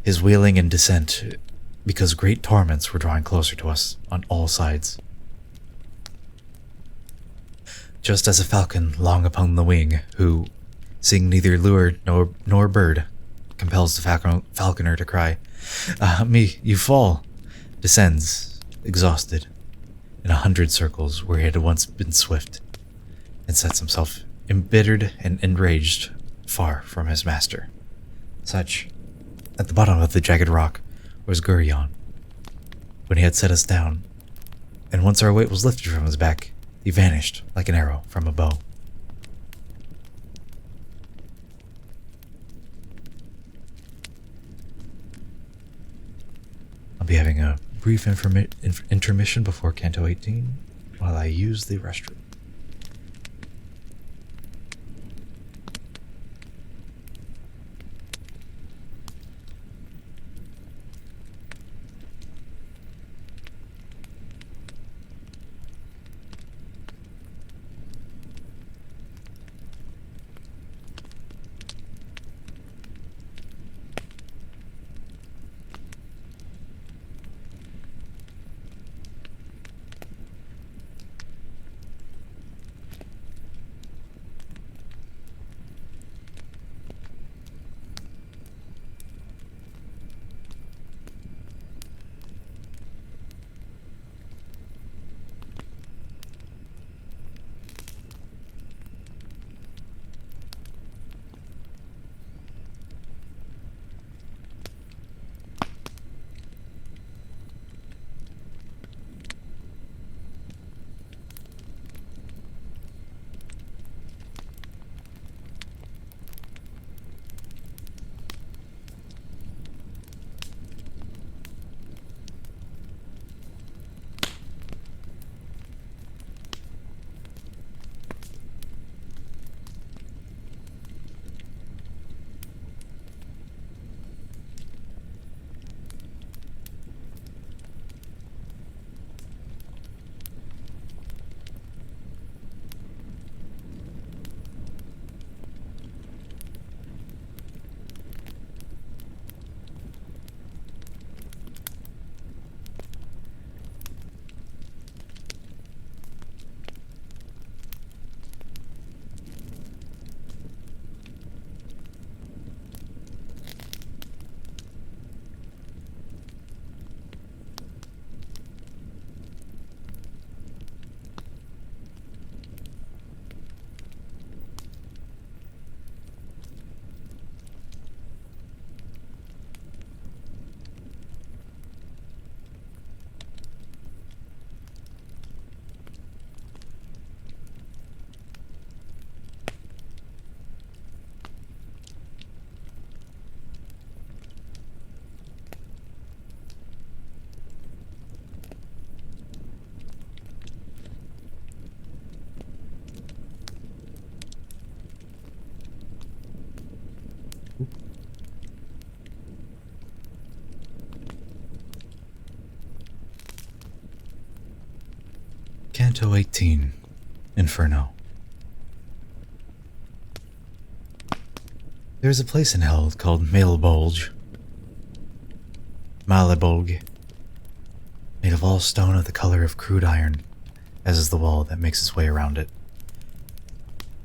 his wheeling and descent, because great torments were drawing closer to us on all sides. Just as a falcon long upon the wing, who, seeing neither lure nor bird, compels the falconer to cry, "Ah, me, you fall!" descends, exhausted, in 100 circles where he had once been swift, and sets himself, embittered and enraged, far from his master. Such, at the bottom of the jagged rock, was Gurion, when he had set us down, and once our weight was lifted from his back, he vanished like an arrow from a bow. I'll be having a brief intermission before Canto 18 while I use the restroom. Canto 18, Inferno. There is a place in hell called Malebolge, made of all stone of the color of crude iron, as is the wall that makes its way around it.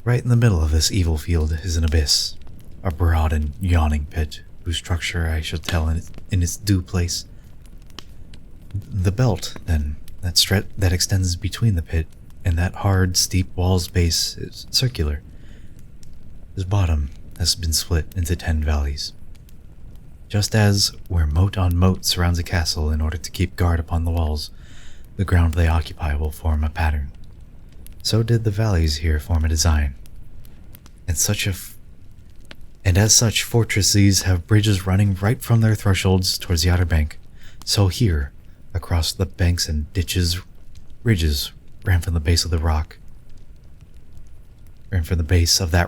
Right in the middle of this evil field is an abyss, a broad and yawning pit, whose structure I shall tell in its due place. The belt, then, that extends between the pit and that hard, steep wall's base is circular. Its bottom has been split into 10 valleys. Just as, where moat on moat surrounds a castle in order to keep guard upon the walls, the ground they occupy will form a pattern. So did the valleys here form a design. And as such, fortresses have bridges running right from their thresholds towards the outer bank. So here, across the banks and ditches, ridges ran from the base of that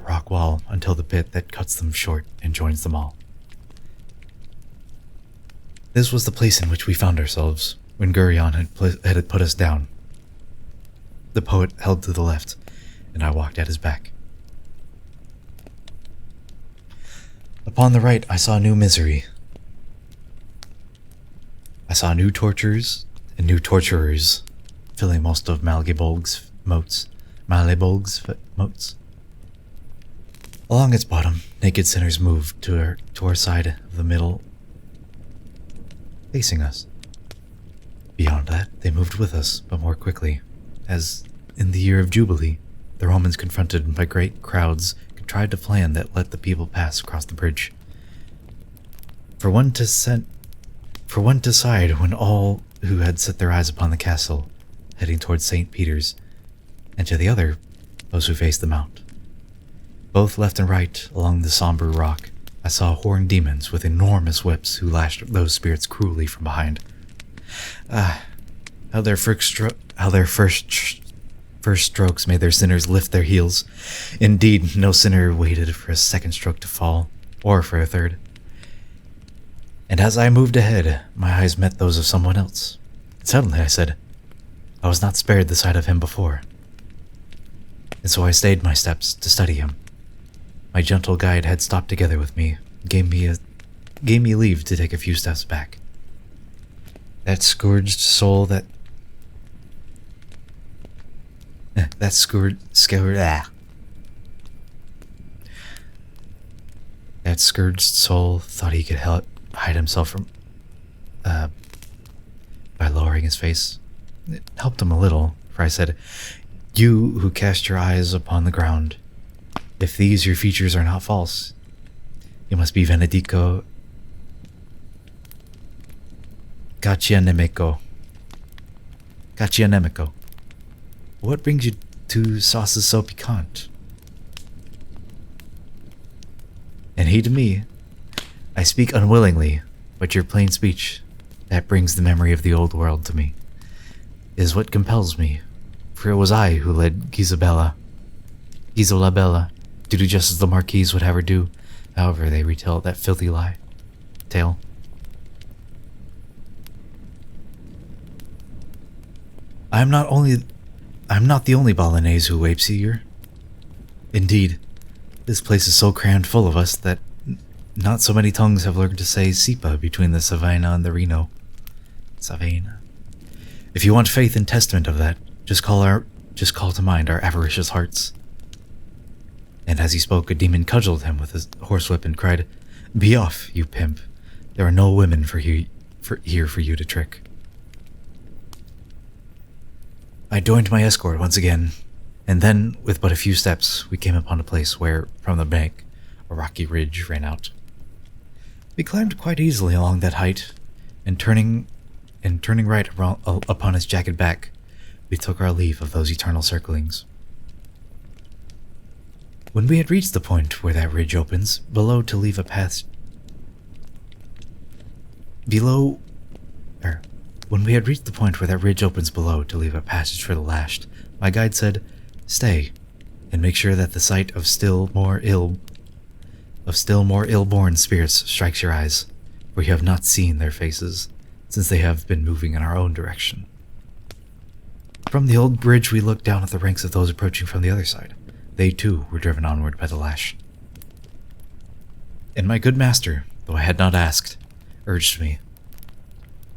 rock wall until the pit that cuts them short and joins them all. This was the place in which we found ourselves when Gurion had put us down. The poet held to the left, and I walked at his back. Upon the right, I saw new misery. I saw new tortures and new torturers, filling most of Malebolge's moats. Along its bottom, naked sinners moved to our side of the middle, facing us. Beyond that, they moved with us, but more quickly, as in the year of Jubilee, the Romans, confronted by great crowds, contrived a plan that let the people pass across the bridge. For one to side when all who had set their eyes upon the castle, heading towards St. Peter's, and to the other, those who faced the mount. Both left and right along the somber rock, I saw horned demons with enormous whips who lashed those spirits cruelly from behind. How their first strokes made their sinners lift their heels. Indeed, no sinner waited for a second stroke to fall, or for a third. And as I moved ahead, my eyes met those of someone else. Suddenly I said, I was not spared the sight of him before. And so I stayed my steps to study him. My gentle guide had stopped together with me, gave me leave to take a few steps back. That scourged soul thought he could hide himself from by lowering his face. It helped him a little, for I said, "You who cast your eyes upon the ground, if these your features are not false, you must be Venedico Gaccianemico. What brings you to sauces so piquant?" And he to me, "I speak unwillingly, but your plain speech, that brings the memory of the old world to me, is what compels me, for it was I who led Gisola Bella, to do just as the Marquise would have her do, however they retell that filthy tale. I'm not the only Balinese who wapes here. Indeed, this place is so crammed full of us that not so many tongues have learned to say Sipa between the Savannah and the Reno. Savannah. If you want faith and testament of that, just call to mind our avaricious hearts. And as he spoke, a demon cudgeled him with his horsewhip and cried, "Be off, you pimp. There are no women here for you to trick." I joined my escort once again, and then, with but a few steps, we came upon a place where, from the bank, a rocky ridge ran out. We climbed quite easily along that height, and turning right upon its jagged back, we took our leave of those eternal circlings. When we had reached the point where that ridge opens below to leave a path When we had reached the point where that ridge opens below to leave a passage for the lashed, my guide said, "Stay, and make sure that the sight of still more ill-born spirits strikes your eyes, for you have not seen their faces, since they have been moving in our own direction." From the old bridge, we looked down at the ranks of those approaching from the other side. They, too, were driven onward by the lash. And my good master, though I had not asked, urged me,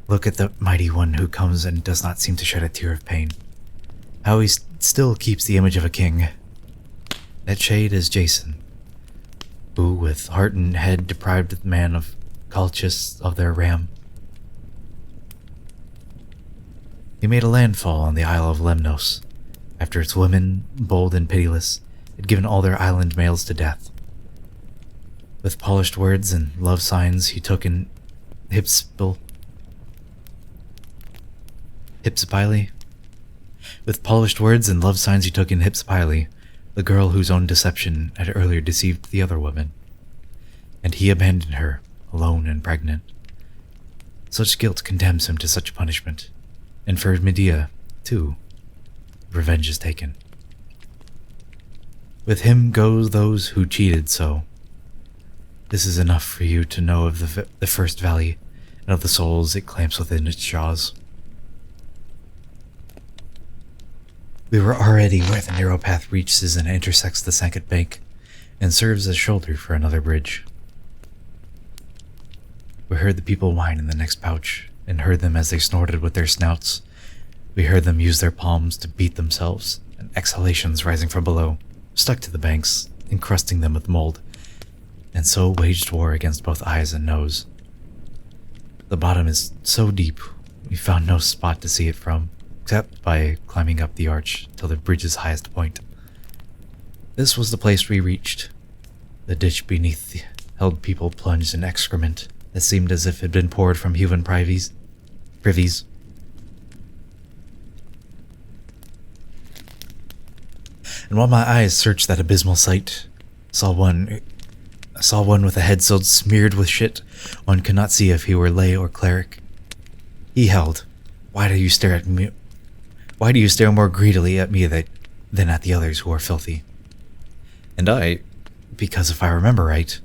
"Look at the mighty one who comes and does not seem to shed a tear of pain. How he still keeps the image of a king. That shade is Jason, who, with heart and head, deprived the man of Colchis of their ram. He made a landfall on the Isle of Lemnos, after its women, bold and pitiless, had given all their island males to death. With polished words and love signs he took in Hypsipyle. With polished words and love signs he took in Hypsipyle, the girl whose own deception had earlier deceived the other woman. And he abandoned her, alone and pregnant. Such guilt condemns him to such punishment, and for Medea, too, revenge is taken. With him go those who cheated so. This is enough for you to know of the first valley, and of the souls it clamps within its jaws." We were already where the narrow path reaches and intersects the Sanket bank, and serves as shoulder for another bridge. We heard the people whine in the next pouch, and heard them as they snorted with their snouts. We heard them use their palms to beat themselves, and exhalations rising from below, stuck to the banks, encrusting them with mold, and so waged war against both eyes and nose. The bottom is so deep, we found no spot to see it from, except by climbing up the arch till the bridge's highest point. This was the place we reached. The ditch beneath held people plunged in excrement that seemed as if it had been poured from human privies. And while my eyes searched that abysmal sight, saw one with a head so smeared with shit one could not see if he were lay or cleric. He held, "Why do you stare at me? Why do you stare more greedily at me than at the others who are filthy?" And I, because if I remember right,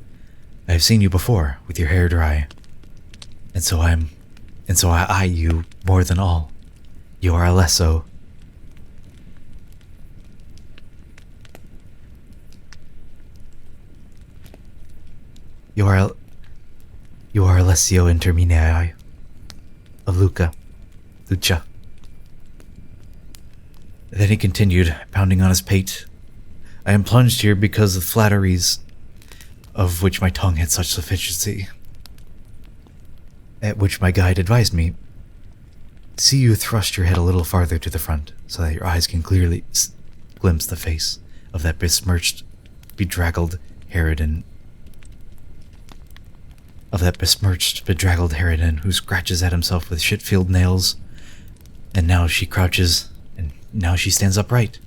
I have seen you before with your hair dry. And so I eye you more than all. You are less so. You are Alessio Interminei of Luca. Then he continued, pounding on his pate, "I am plunged here because of flatteries of which my tongue had such sufficiency, at which my guide advised me. See you thrust your head a little farther to the front, so that your eyes can clearly glimpse the face of that bedraggled Harridan who scratches at himself with shit-filled nails, and now she crouches, and now she stands upright.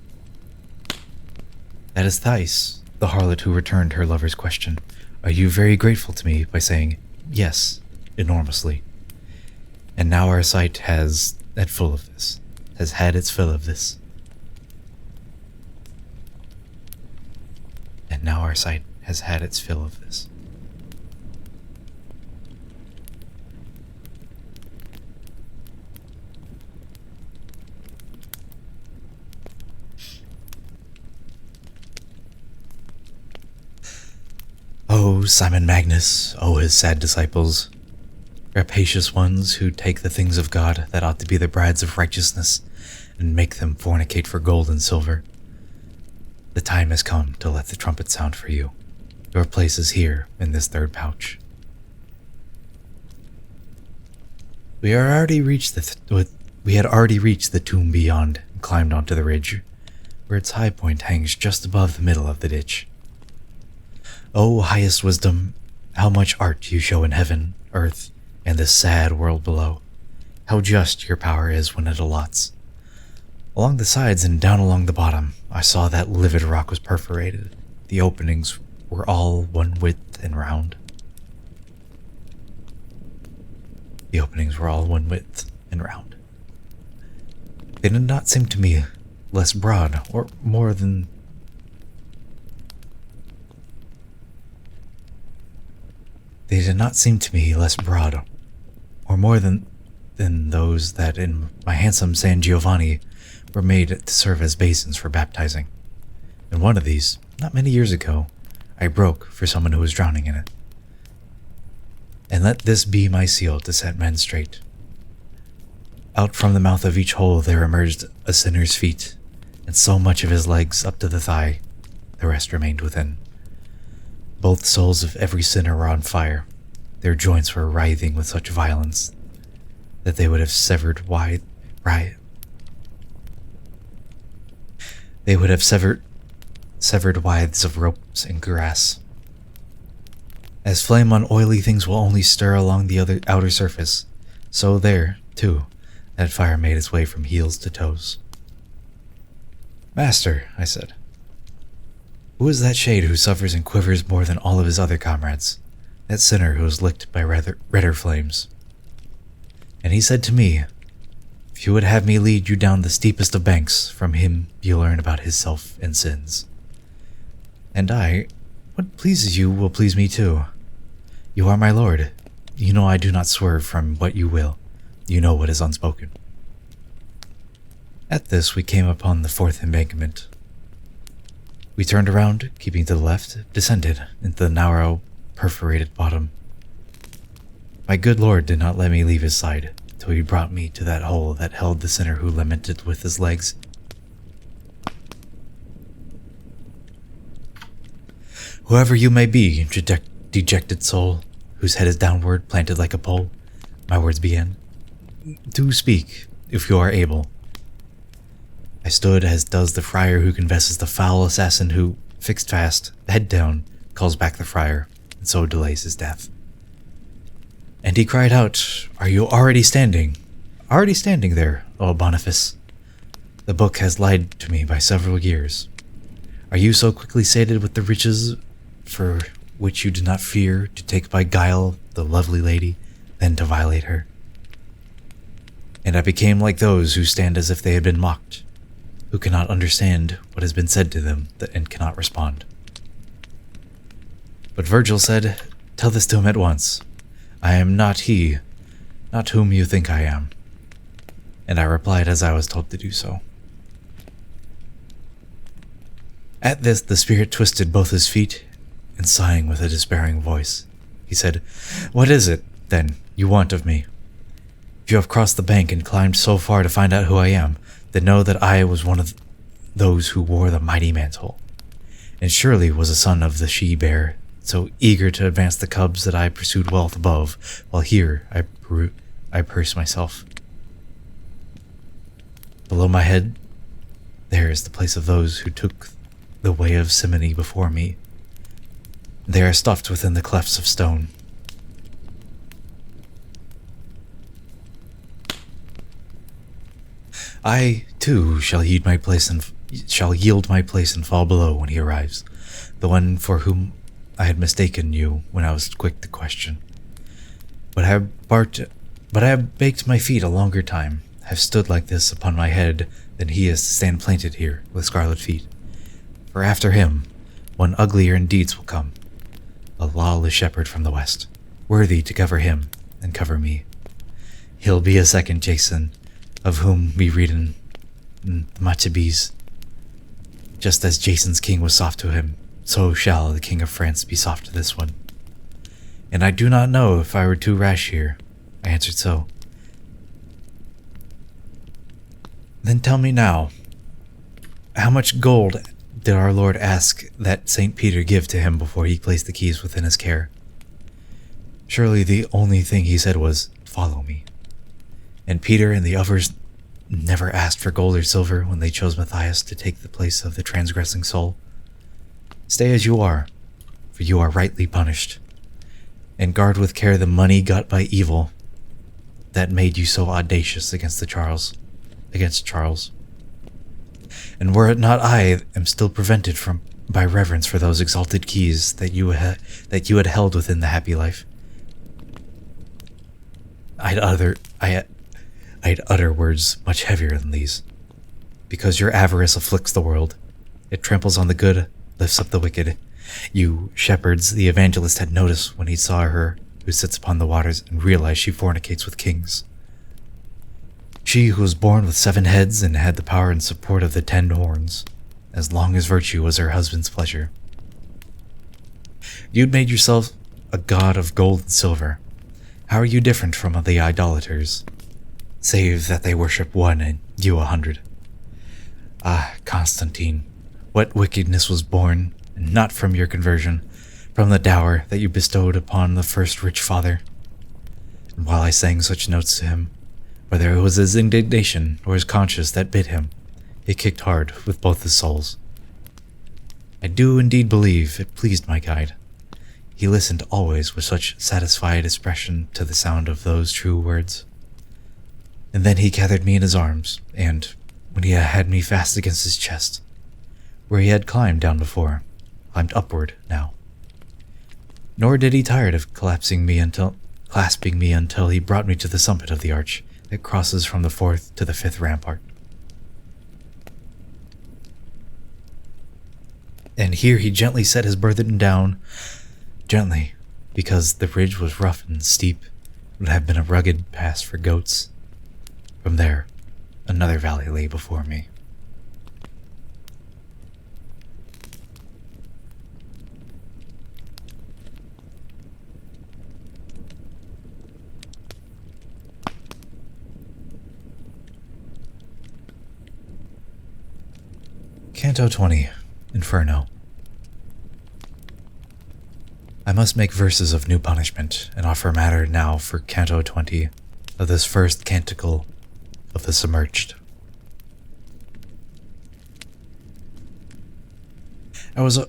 That is Thais, the harlot who returned her lover's question. Are you very grateful to me by saying, yes, enormously? And now our sight has had its fill of this. And now our sight has had its fill of this. O Simon Magnus, O his sad disciples, rapacious ones who take the things of God that ought to be the brides of righteousness and make them fornicate for gold and silver. The time has come to let the trumpet sound for you. Your place is here in this third pouch. We had already reached the tomb beyond and climbed onto the ridge, where its high point hangs just above the middle of the ditch. O highest wisdom, how much art you show in heaven, earth, and this sad world below. How just your power is when it allots. Along the sides and down along the bottom, I saw that livid rock was perforated. The openings were all one width and round. They did not seem to me less broad or more than those that in my handsome San Giovanni were made to serve as basins for baptizing. And one of these, not many years ago, I broke for someone who was drowning in it. And let this be my seal to set men straight. Out from the mouth of each hole there emerged a sinner's feet, and so much of his legs up to the thigh, the rest remained within. Both souls of every sinner were on fire. Their joints were writhing with such violence that they would have severed withes of ropes and grass. As flame on oily things will only stir along the outer surface, so there, too, that fire made its way from heels to toes. "Master," I said, "who is that shade who suffers and quivers more than all of his other comrades? That sinner who is licked by redder flames?" And he said to me, "If you would have me lead you down the steepest of banks, from him you learn about his self and sins." And I, "What pleases you will please me too. You are my lord. You know I do not swerve from what you will. You know what is unspoken." At this we came upon the fourth embankment. We turned around, keeping to the left, descended into the narrow, perforated bottom. My good lord did not let me leave his side till he brought me to that hole that held the sinner who lamented with his legs. "Whoever you may be, dejected soul, whose head is downward, planted like a pole," my words began, "do speak, if you are able." I stood as does the friar who confesses the foul assassin who, fixed fast, head down, calls back the friar, and so delays his death. And he cried out, "Are you already standing? Already standing there, O Boniface? The book has lied to me by several years. Are you so quickly sated with the riches for which you did not fear to take by guile the lovely lady, then to violate her?" And I became like those who stand as if they had been mocked, who cannot understand what has been said to them and cannot respond. But Virgil said, "Tell this to him at once. I am not he, not whom you think I am." And I replied as I was told to do so. At this the spirit twisted both his feet, and sighing with a despairing voice, he said, "What is it, then, you want of me? If you have crossed the bank and climbed so far to find out who I am, then know that I was one of those who wore the mighty mantle, and surely was a son of the she-bear, so eager to advance the cubs that I pursued wealth above, while here I purse myself. Below my head, there is the place of those who took the way of simony before me. They are stuffed within the clefts of stone. I, too, shall yield my place and fall below when he arrives, the one for whom I had mistaken you when I was quick to question. But I have baked my feet a longer time, have stood like this upon my head than he is to stand planted here with scarlet feet. For after him, one uglier in deeds will come, a lawless shepherd from the west, worthy to cover him and cover me. He'll be a second Jason, of whom we read in the Maccabees. Just as Jason's king was soft to him, so shall the king of France be soft to this one. And I do not know if I were too rash here. I answered so. Then tell me now, how much gold did our Lord ask that St. Peter give to him before he placed the keys within his care? Surely the only thing he said was, "Follow me." And Peter and the others never asked for gold or silver when they chose Matthias to take the place of the transgressing soul. Stay as you are, for you are rightly punished, and guard with care the money got by evil that made you so audacious against Charles. And were it not I am still prevented from by reverence for those exalted keys that you had held within the happy life, I'd utter words much heavier than these, because your avarice afflicts the world. It tramples on the good, lifts up the wicked. You shepherds, the evangelist had noticed when he saw her who sits upon the waters and realized she fornicates with kings. She who was born with 7 heads and had the power and support of the 10 horns, as long as virtue was her husband's pleasure. You'd made yourself a god of gold and silver. How are you different from the idolaters? Save that they worship one and you 100. Ah, Constantine, what wickedness was born, not from your conversion, from the dower that you bestowed upon the first rich father? And while I sang such notes to him, whether it was his indignation or his conscience that bit him, it kicked hard with both his souls. I do indeed believe it pleased my guide. He listened always with such satisfied expression to the sound of those true words. And then he gathered me in his arms, and, when he had me fast against his chest, where he had climbed down before, climbed upward now. Nor did he tire of clasping me until he brought me to the summit of the arch that crosses from the 4th to the 5th rampart. And here he gently set his burden down, gently, because the ridge was rough and steep, would have been a rugged pass for goats. From there, another valley lay before me. Canto 20, Inferno. I must make verses of new punishment, and offer matter now for Canto 20 of this first canticle of the submerged. I was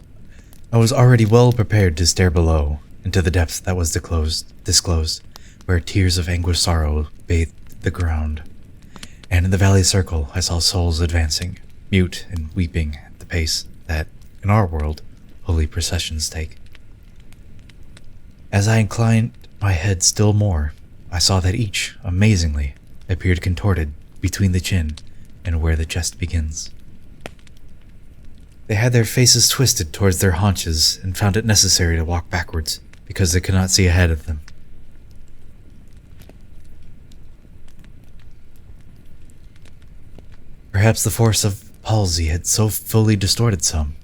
already well prepared to stare below, into the depths that was disclosed, where tears of anguished sorrow bathed the ground. And in the valley's circle I saw souls advancing, mute and weeping at the pace that, in our world, holy processions take. As I inclined my head still more, I saw that each, amazingly, appeared contorted between the chin and where the chest begins. They had their faces twisted towards their haunches and found it necessary to walk backwards because they could not see ahead of them. Perhaps the force of palsy had so fully distorted some,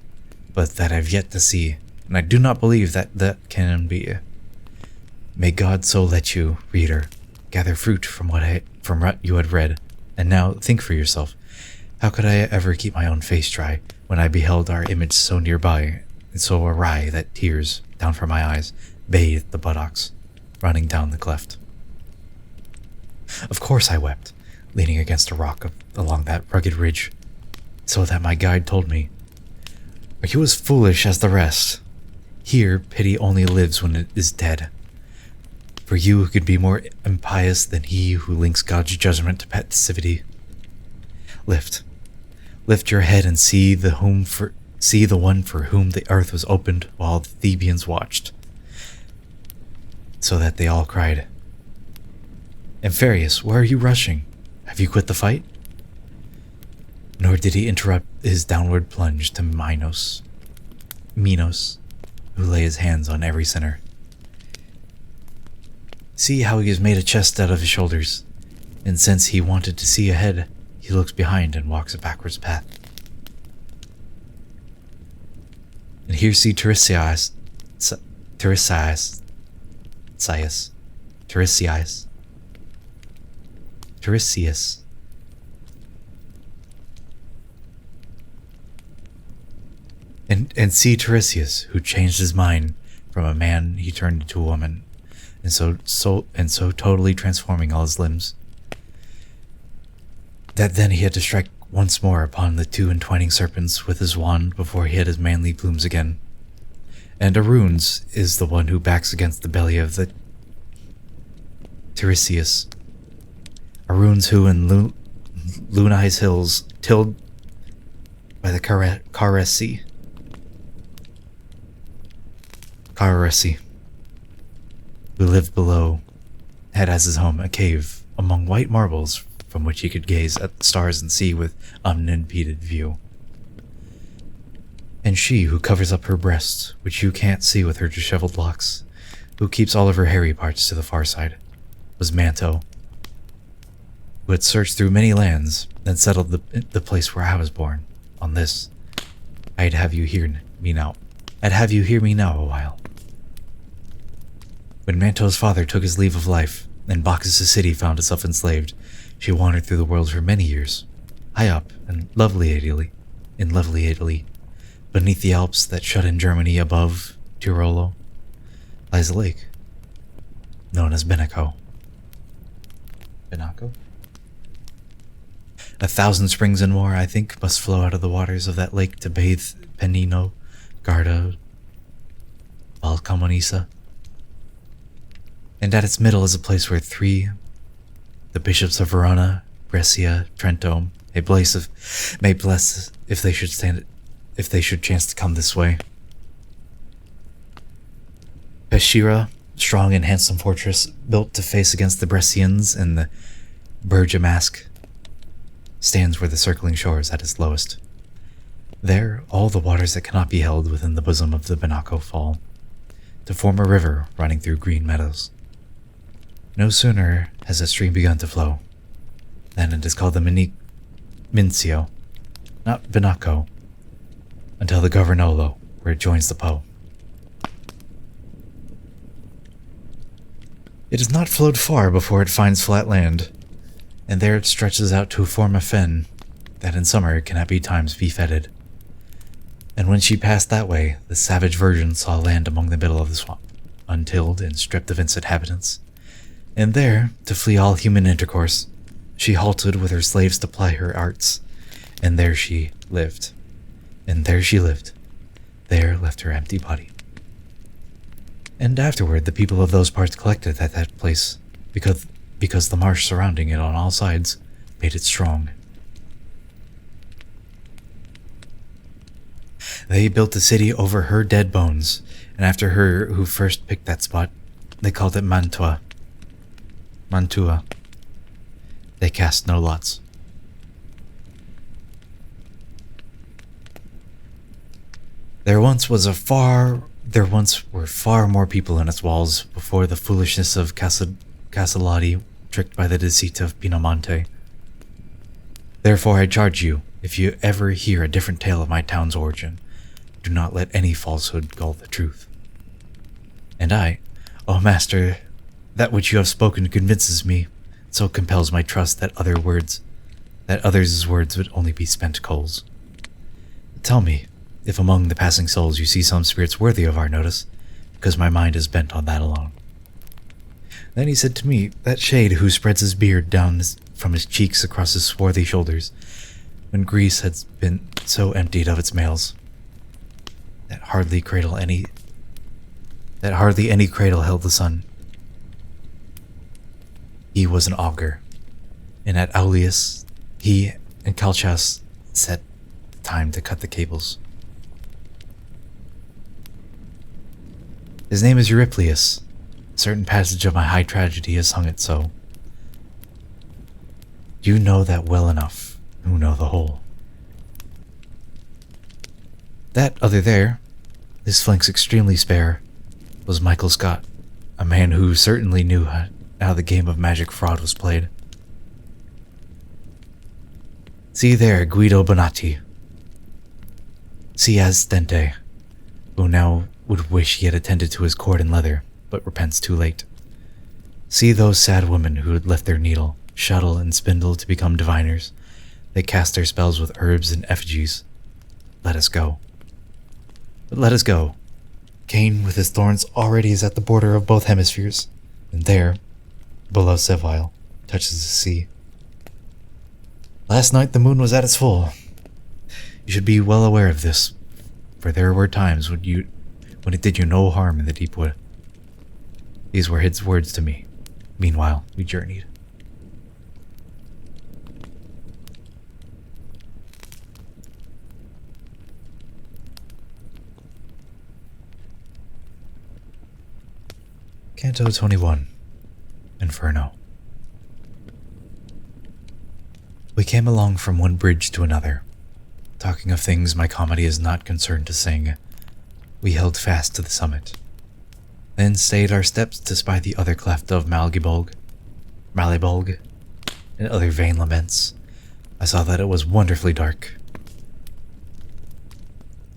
but that I've yet to see, and I do not believe that can be. May God so let you, reader, gather fruit from what you had read, and now think for yourself, how could I ever keep my own face dry when I beheld our image so nearby and so awry that tears, down from my eyes, bathed the buttocks, running down the cleft? Of course I wept, leaning against a rock along that rugged ridge, so that my guide told me, "Are you as foolish as the rest? Here pity only lives when it is dead. For you who could be more impious than he who links God's judgment to passivity. Lift your head and see the one for whom the earth was opened while the Thebans watched." So that they all cried, "Amphiaraus, where are you rushing? Have you quit the fight?" Nor did he interrupt his downward plunge to Minos, who lay his hands on every sinner. See how he has made a chest out of his shoulders, and since he wanted to see ahead, he looks behind and walks a backwards path. And here see Tiresias, and see Tiresias, who changed his mind from a man he turned into a woman, and so totally transforming all his limbs, that then he had to strike once more upon the 2 entwining serpents with his wand before he had his manly plumes again. And Aruns is the one who backs against the belly of the Tiresias. Aruns who in Lunai's hills, tilled by the Caresi, who lived below, had as his home a cave among white marbles from which he could gaze at the stars and sea with unimpeded view. And she who covers up her breasts, which you can't see with her disheveled locks, who keeps all of her hairy parts to the far side, was Manto. who had searched through many lands, then settled the place where I was born. On this, I'd have you hear me now. I'd have you hear me now a while. When Manto's father took his leave of life, and Bacchus' city found itself enslaved, she wandered through the world for many years. High up in lovely Italy, beneath the Alps that shut in Germany above Tirolo, lies a lake known as Benaco. Benaco? 1,000 springs and more, I think, must flow out of the waters of that lake to bathe Pennino, Garda, Valcamonisa. And at its middle is a place where the bishops of Verona, Brescia, Trento, may bless if they should chance to come this way. Peschiera, strong and handsome fortress built to face against the Brescians, and the Bergamask stands where the circling shore is at its lowest. There, all the waters that cannot be held within the bosom of the Benaco fall, to form a river running through green meadows. No sooner has a stream begun to flow than it is called the Mincio, not Benaco, until the Governolo, where it joins the Po. It has not flowed far before it finds flat land, and there it stretches out to form a fen that in summer cannot be times be fetid. And when she passed that way, the savage virgin saw land among the middle of the swamp, untilled and stripped of its inhabitants. And there, to flee all human intercourse, she halted with her slaves to ply her arts, and there she lived. And there she lived. There left her empty body. And afterward, the people of those parts collected at that place, because the marsh surrounding it on all sides made it strong. They built a city over her dead bones, and after her who first picked that spot, they called it Mantua. They cast no lots. There once were far more people in its walls before the foolishness of Casalati, tricked by the deceit of Pinamonte. Therefore I charge you, if you ever hear a different tale of my town's origin, do not let any falsehood gull the truth. And I, O master, that which you have spoken convinces me, so compels my trust that others' words would only be spent coals. Tell me, if among the passing souls you see some spirits worthy of our notice, because my mind is bent on that alone. Then he said to me, that shade who spreads his beard down from his cheeks across his swarthy shoulders, when Greece had been so emptied of its males, that hardly any cradle held the sun. He was an augur, and at Aulius, he and Calchas set time to cut the cables. His name is Eurypylus. A certain passage of my high tragedy has hung it so. You know that well enough, who know the whole. That other there, his flanks extremely spare, was Michael Scott, a man who certainly knew how the game of magic fraud was played. See there Guido Bonatti. See Asdente, who now would wish he had attended to his cord and leather, but repents too late. See those sad women who had left their needle, shuttle, and spindle to become diviners. They cast their spells with herbs and effigies. Let us go. But let us go. Cain with his thorns already is at the border of both hemispheres, and there, below Seville, touches the sea. Last night the moon was at its full. You should be well aware of this, for there were times when it did you no harm in the deep wood. These were his words to me. Meanwhile, we journeyed. Canto 21, Inferno. We came along from one bridge to another, talking of things my comedy is not concerned to sing. We held fast to the summit, then stayed our steps to spy the other cleft of Malibolg, and other vain laments, I saw that it was wonderfully dark.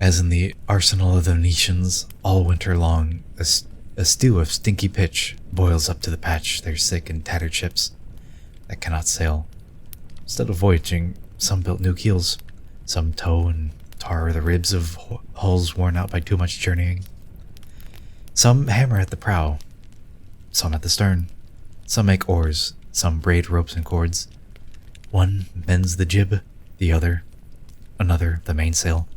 As in the arsenal of the Venetians, all winter long, a stew of stinky pitch boils up to the patch their sick and tattered ships that cannot sail. Instead of voyaging, some built new keels, some tow and tar the ribs of hulls worn out by too much journeying. Some hammer at the prow, some at the stern, some make oars, some braid ropes and cords. One mends the jib, the another the mainsail.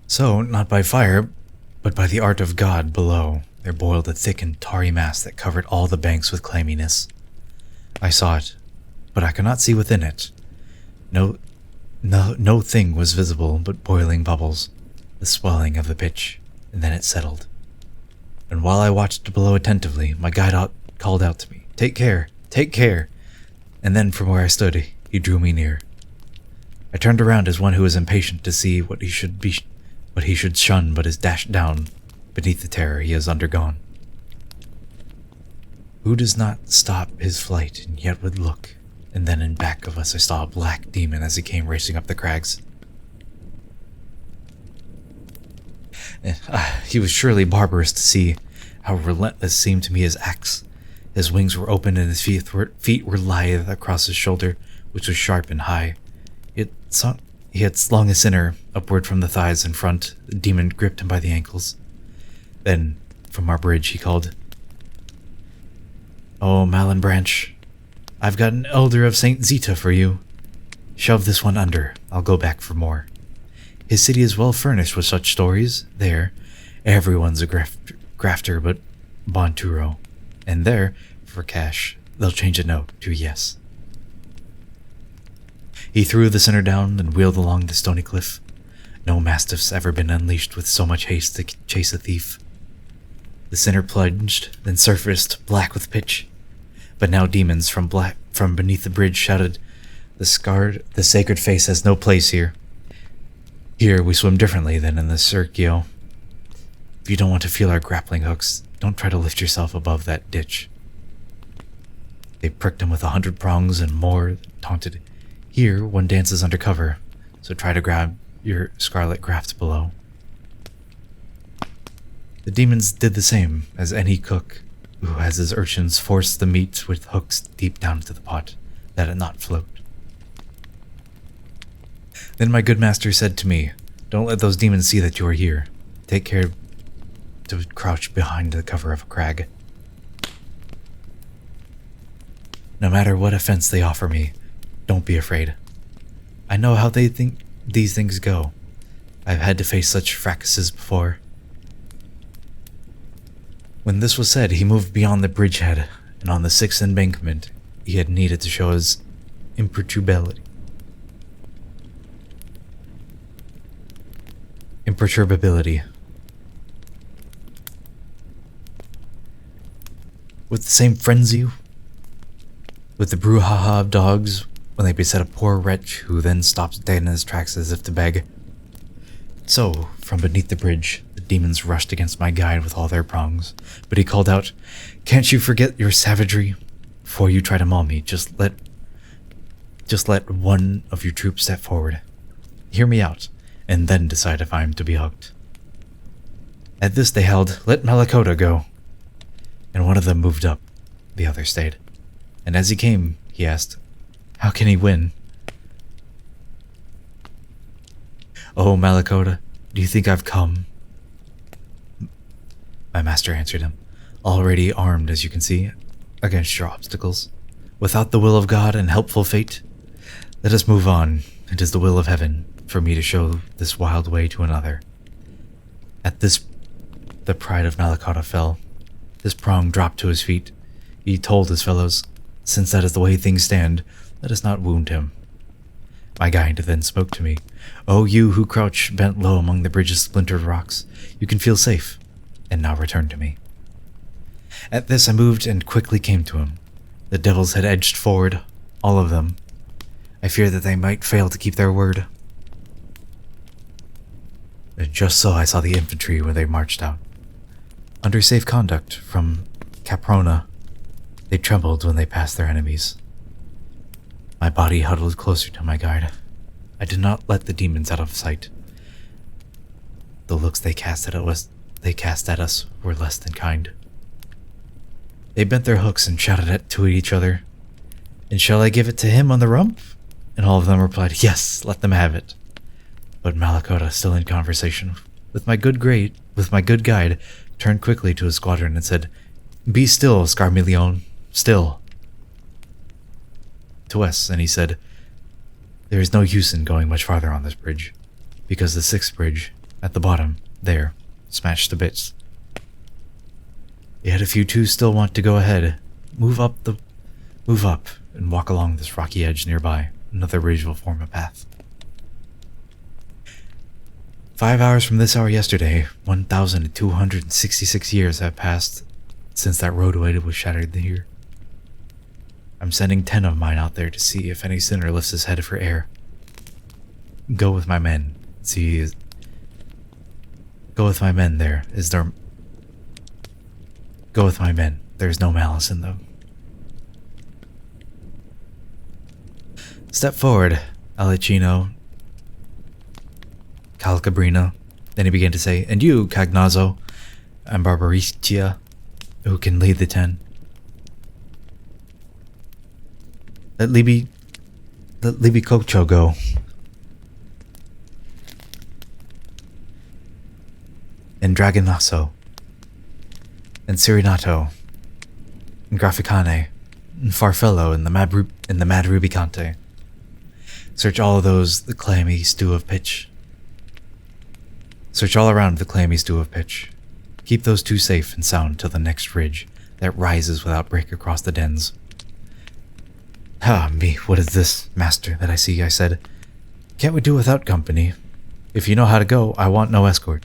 So, not by fire, but by the art of God below, there boiled a thick and tarry mass that covered all the banks with clamminess. I saw it, but I could not see within it. No thing was visible but boiling bubbles, the swelling of the pitch, and then it settled. And while I watched below attentively, my guide called out to me, "Take care! Take care!" And then from where I stood, he drew me near. I turned around as one who is impatient to see what he should shun but is dashed down beneath the terror he has undergone. Who does not stop his flight and yet would look? And then in back of us I saw a black demon as he came racing up the crags. He was surely barbarous to see how relentless seemed to me his axe. His wings were open and his feet were lithe across his shoulder, which was sharp and high. He had slung a sinner upward from the thighs in front. The demon gripped him by the ankles. Then, from our bridge, he called, "Oh, Malin Branch, I've got an elder of St. Zita for you. Shove this one under. I'll go back for more. His city is well furnished with such stories. There, everyone's a grafter but Bonturo. And there, for cash, they'll change a no to yes." He threw the sinner down and wheeled along the stony cliff. No mastiff's ever been unleashed with so much haste to chase a thief. The sinner plunged, then surfaced, black with pitch. But now demons from beneath the bridge shouted, the sacred face has no place here. Here we swim differently than in the Circio. If you don't want to feel our grappling hooks, don't try to lift yourself above that ditch. They pricked him with 100 prongs and more, taunted, "Here one dances under cover, so try to grab your scarlet graft below." The demons did the same as any cook who has his urchins force the meat with hooks deep down into the pot, that it not float. Then my good master said to me, "Don't let those demons see that you are here. Take care to crouch behind the cover of a crag. No matter what offense they offer me, don't be afraid. I know how they think these things go. I've had to face such fracases before." When this was said, he moved beyond the bridgehead, and on the 6th embankment, he had needed to show his imperturbability. With the same frenzy, with the brouhaha of dogs, when they beset a poor wretch who then stops dead in his tracks as if to beg. So, from beneath the bridge, the demons rushed against my guide with all their prongs, but he called out, "Can't you forget your savagery? Before you try to maul me, just let one of your troops step forward. Hear me out, and then decide if I am to be hugged." At this they held, "Let Malakota go." And one of them moved up, the other stayed. And as he came, he asked, "How can he win?" "Oh, Malakota, do you think I've come?" My master answered him, "Already armed, as you can see, against your obstacles, without the will of God and helpful fate. Let us move on. It is the will of heaven for me to show this wild way to another." At this, the pride of Malakota fell. This prong dropped to his feet. He told his fellows, "Since that is the way things stand, let us not wound him." My guide then spoke to me. "Oh, you who crouch bent low among the bridge's splintered rocks, you can feel safe, and now return to me." At this I moved and quickly came to him. The devils had edged forward, all of them. I feared that they might fail to keep their word. And just so I saw the infantry when they marched out. Under safe conduct from Caprona, They trembled when they passed their enemies. My body huddled closer to my guide. I did not let the demons out of sight. The looks they cast at us were less than kind. They bent their hooks and shouted to each other, "And shall I give it to him on the rump?" And all of them replied, "Yes, let them have it." But Malakota, still in conversation with my good guide, turned quickly to his squadron and said, "Be still, Scarmilion, still." To us, and he said, "There is no use in going much farther on this bridge, because the sixth bridge, at the bottom, there, smashed to bits. Yet if you two still want to go ahead, move up and walk along this rocky edge nearby. Another bridge will form a path." 5 hours from this hour yesterday, 1,266 years have passed since that roadway was shattered here. I'm sending 10 of mine out there to see if any sinner lifts his head for air. Go with my men. Go with my men. There's no malice in them. Step forward, Alicino, Calcabrina. Then he began to say, "And you, Cagnazzo, and Barbaricia, who can lead the 10. Let Libi Cocho go. And Dragonasso, and Cirinato, and Graficane, and Farfello, and the Mad Rubicante. Search all of those, the clammy stew of pitch. Search all around the clammy stew of pitch. Keep those two safe and sound till the next ridge that rises without break across the dens." "Ah, me, what is this, master, that I see?" I said. "Can't we do without company? If you know how to go, I want no escort.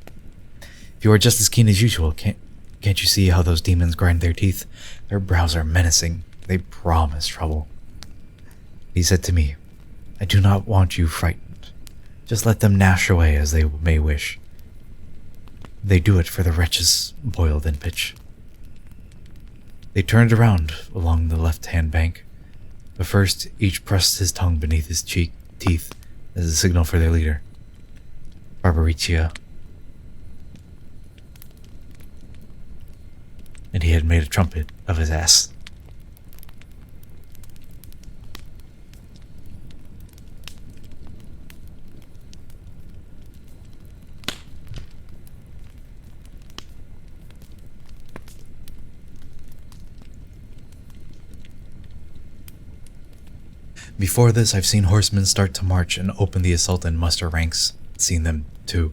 If you are just as keen as usual, can't you see how those demons grind their teeth? Their brows are menacing. They promise trouble." He said to me, "I do not want you frightened. Just let them gnash away as they may wish. They do it for the wretches boiled in pitch." They turned around along the left-hand bank, but first each pressed his tongue beneath his teeth as a signal for their leader, Barbaricia. And he had made a trumpet of his ass. Before this, I've seen horsemen start to march and open the assault and muster ranks. Seen them, too,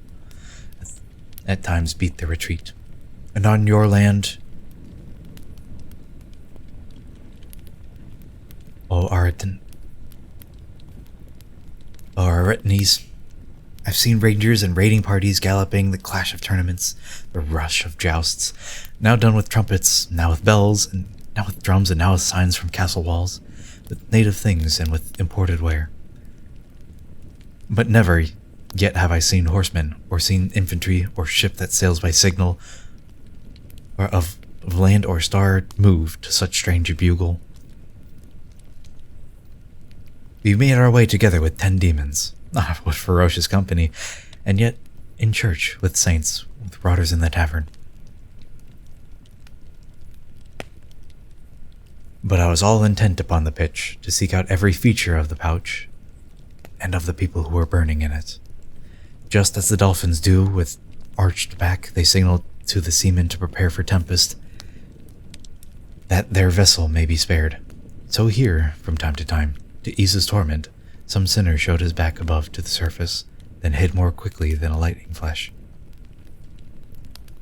at times beat their retreat. And on your land, O Aretines, I've seen rangers and raiding parties galloping, the clash of tournaments, the rush of jousts, now done with trumpets, now with bells, and now with drums, and now with signs from castle walls, with native things and with imported ware. But never yet have I seen horsemen, or seen infantry, or ship that sails by signal, or of land or star move to such strange a bugle. We made our way together with 10 demons. Ah, what ferocious company, and yet in church with saints, with rotters in the tavern. But I was all intent upon the pitch, to seek out every feature of the pouch, and of the people who were burning in it. Just as the dolphins do, with arched back, they signal to the seamen to prepare for tempest, that their vessel may be spared. So here, from time to time, to ease his torment, some sinner showed his back above to the surface, then hid more quickly than a lightning flash.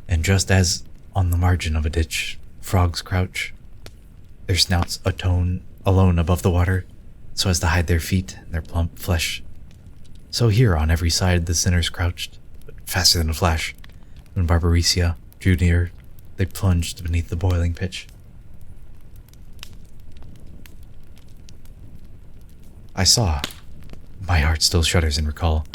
And just as on the margin of a ditch, frogs crouch, their snouts alone above the water, so as to hide their feet and their plump flesh, so here on every side the sinners crouched, but faster than a flash. When Barbaricia drew near, they plunged beneath the boiling pitch. I saw, my heart still shudders in recall,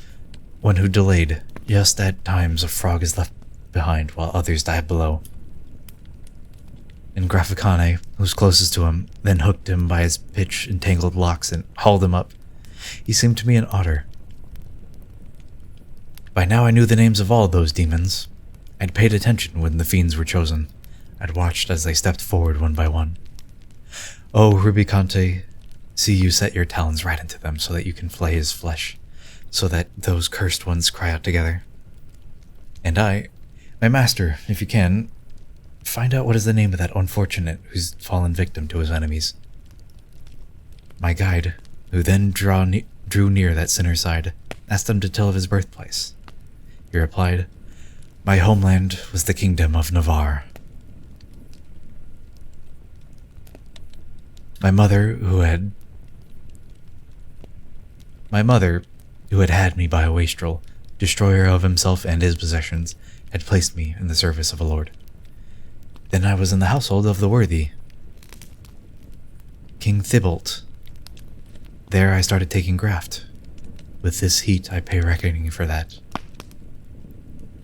one who delayed, just at times a frog is left behind while others dive below. and Graficane, who was closest to him, then hooked him by his pitch-entangled locks and hauled him up. He seemed to me an otter. By now I knew the names of all those demons. I'd paid attention when the fiends were chosen. I'd watched as they stepped forward one by one. Oh, Rubicante, see you set your talons right into them so that you can flay his flesh, so that those cursed ones cry out together. And I, my master, if you can, find out what is the name of that unfortunate who's fallen victim to his enemies. My guide, who then drew near that sinner's side, asked him to tell of his birthplace. He replied, "My homeland was the kingdom of Navarre. My mother, who had had me by a wastrel, destroyer of himself and his possessions, had placed me in the service of a lord. Then I was in the household of the worthy King Thibault. There I started taking graft. With this heat I pay reckoning for that.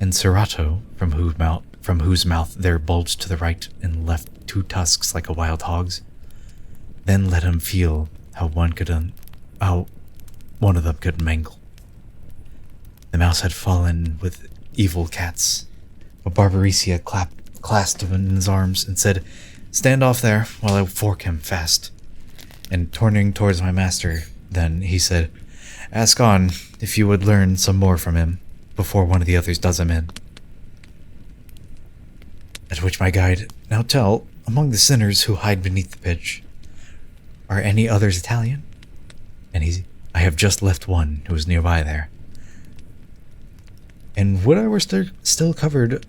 And Serato, from whose mouth there bulged to the right and left 2 tusks like a wild hog's, then let him feel how one of them could mangle. The mouse had fallen with evil cats, but Barbaricia clasped him in his arms and said, 'Stand off there while I fork him fast.' And turning towards my master, then he said, 'Ask on if you would learn some more from him before one of the others does him in.' At which my guide, 'Now tell, among the sinners who hide beneath the pitch, are any others Italian?' And I have just left one who was nearby there. And would I were still covered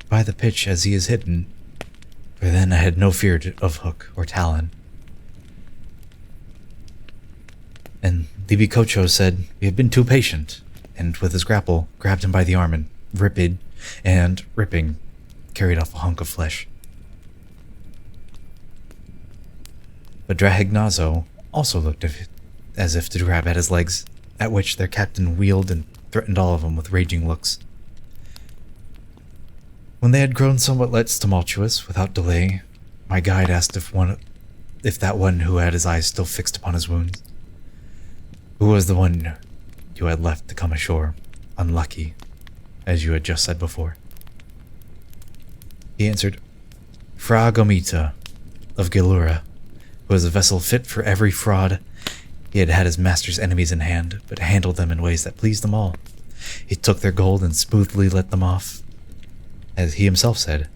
by the pitch as he is hidden, for then I had no fear of hook or talon. And Libicocho said, 'We have been too patient,' and with his grapple, grabbed him by the arm and ripping, carried off a hunk of flesh. But Drahignazzo also looked as if to grab at his legs, at which their captain wheeled and threatened all of them with raging looks. When they had grown somewhat less tumultuous, without delay, my guide asked if that one who had his eyes still fixed upon his wounds, who was the one you had left to come ashore, unlucky, as you had just said before. He answered, Fra Gomita of Gilura, who was a vessel fit for every fraud. He had had his master's enemies in hand, but handled them in ways that pleased them all. He took their gold and smoothly let them off, as he himself said,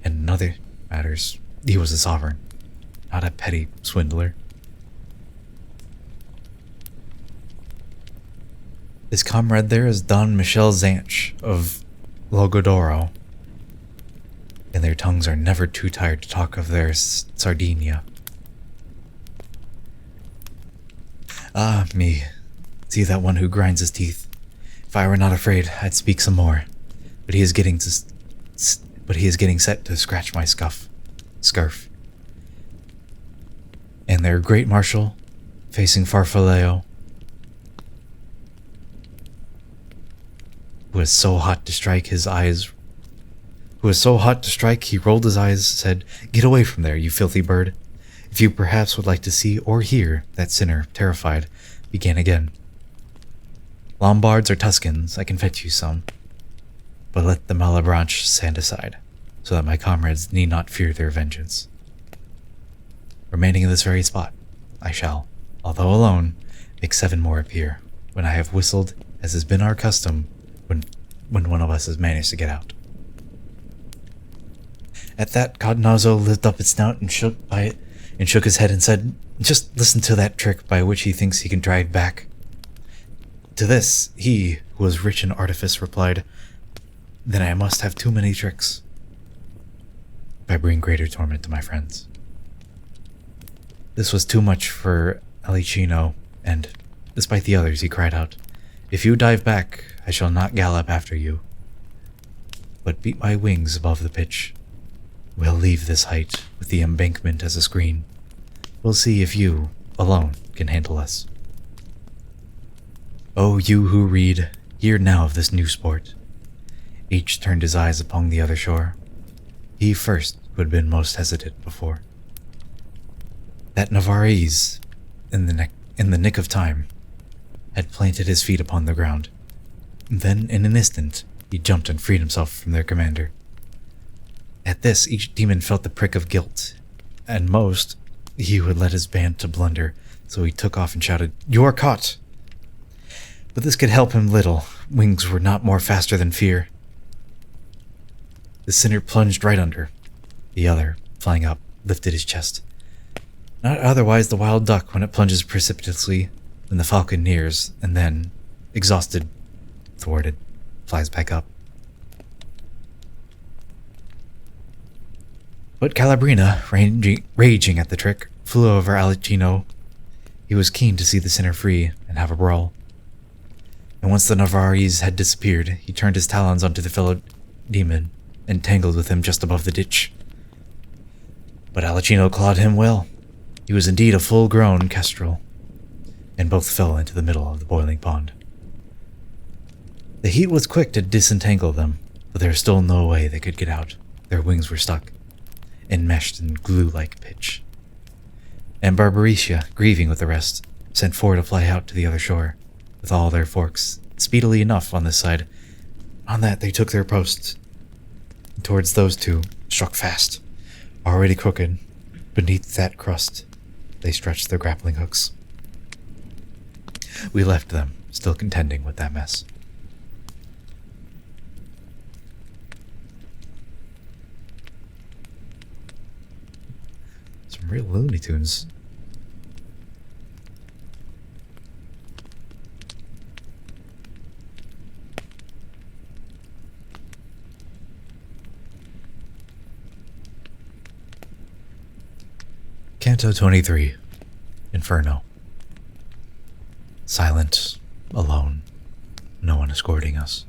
and in other matters, he was a sovereign, not a petty swindler. His comrade there is Don Michel Zanch of Logodoro, and their tongues are never too tired to talk of their Sardinia. Ah, me, see that one who grinds his teeth. If I were not afraid, I'd speak some more, but he is getting set to scratch my scarf. And their great marshal, facing Farfaleo, who was so hot to strike, he rolled his eyes, said, "Get away from there, you filthy bird. If you perhaps would like to see or hear that sinner, terrified, began again. Lombards or Tuscans, I can fetch you some, but let the Malebranche stand aside, so that my comrades need not fear their vengeance. Remaining in this very spot, I shall, although alone, make 7 more appear, when I have whistled, as has been our custom, when one of us has managed to get out." At that, Codnazo lifted up its snout and shook his head and said, "Just listen to that trick by which he thinks he can drive back." To this, he, who was rich in artifice, replied, "Then I must have too many tricks, if I bring greater torment to my friends." This was too much for Alicino, and, despite the others, he cried out, "If you dive back, I shall not gallop after you, but beat my wings above the pitch. We'll leave this height, with the embankment as a screen. We'll see if you, alone, can handle us. Oh, you who read, hear now of this new sport." Each turned his eyes upon the other shore. He first, who had been most hesitant before. That Navarrese, in the nick of time, had planted his feet upon the ground. Then, in an instant, he jumped and freed himself from their commander. At this, each demon felt the prick of guilt, and most, he who had led his band to blunder, so he took off and shouted, "You are caught!" But this could help him little. Wings were not more faster than fear. The sinner plunged right under. The other, flying up, lifted his chest. Not otherwise the wild duck when it plunges precipitously when the falcon nears, and then, exhausted, thwarted, flies back up. But Calabrina, raging at the trick, flew over Alicino. He was keen to see the sinner free and have a brawl. And once the Navarrese had disappeared, he turned his talons onto the fellow demon and tangled with him just above the ditch. But Alicino clawed him well. He was indeed a full-grown kestrel, and both fell into the middle of the boiling pond. The heat was quick to disentangle them, but there was still no way they could get out. Their wings were stuck, enmeshed in glue-like pitch. And Barbarisha, grieving with the rest, sent four to fly out to the other shore, with all their forks, speedily enough on this side. On that they took their posts, and towards those two struck fast. Already crooked, beneath that crust, they stretched their grappling hooks. We left them, still contending with that mess. Some real Looney Tunes. Canto 23, Inferno. Silent, alone, no one escorting us.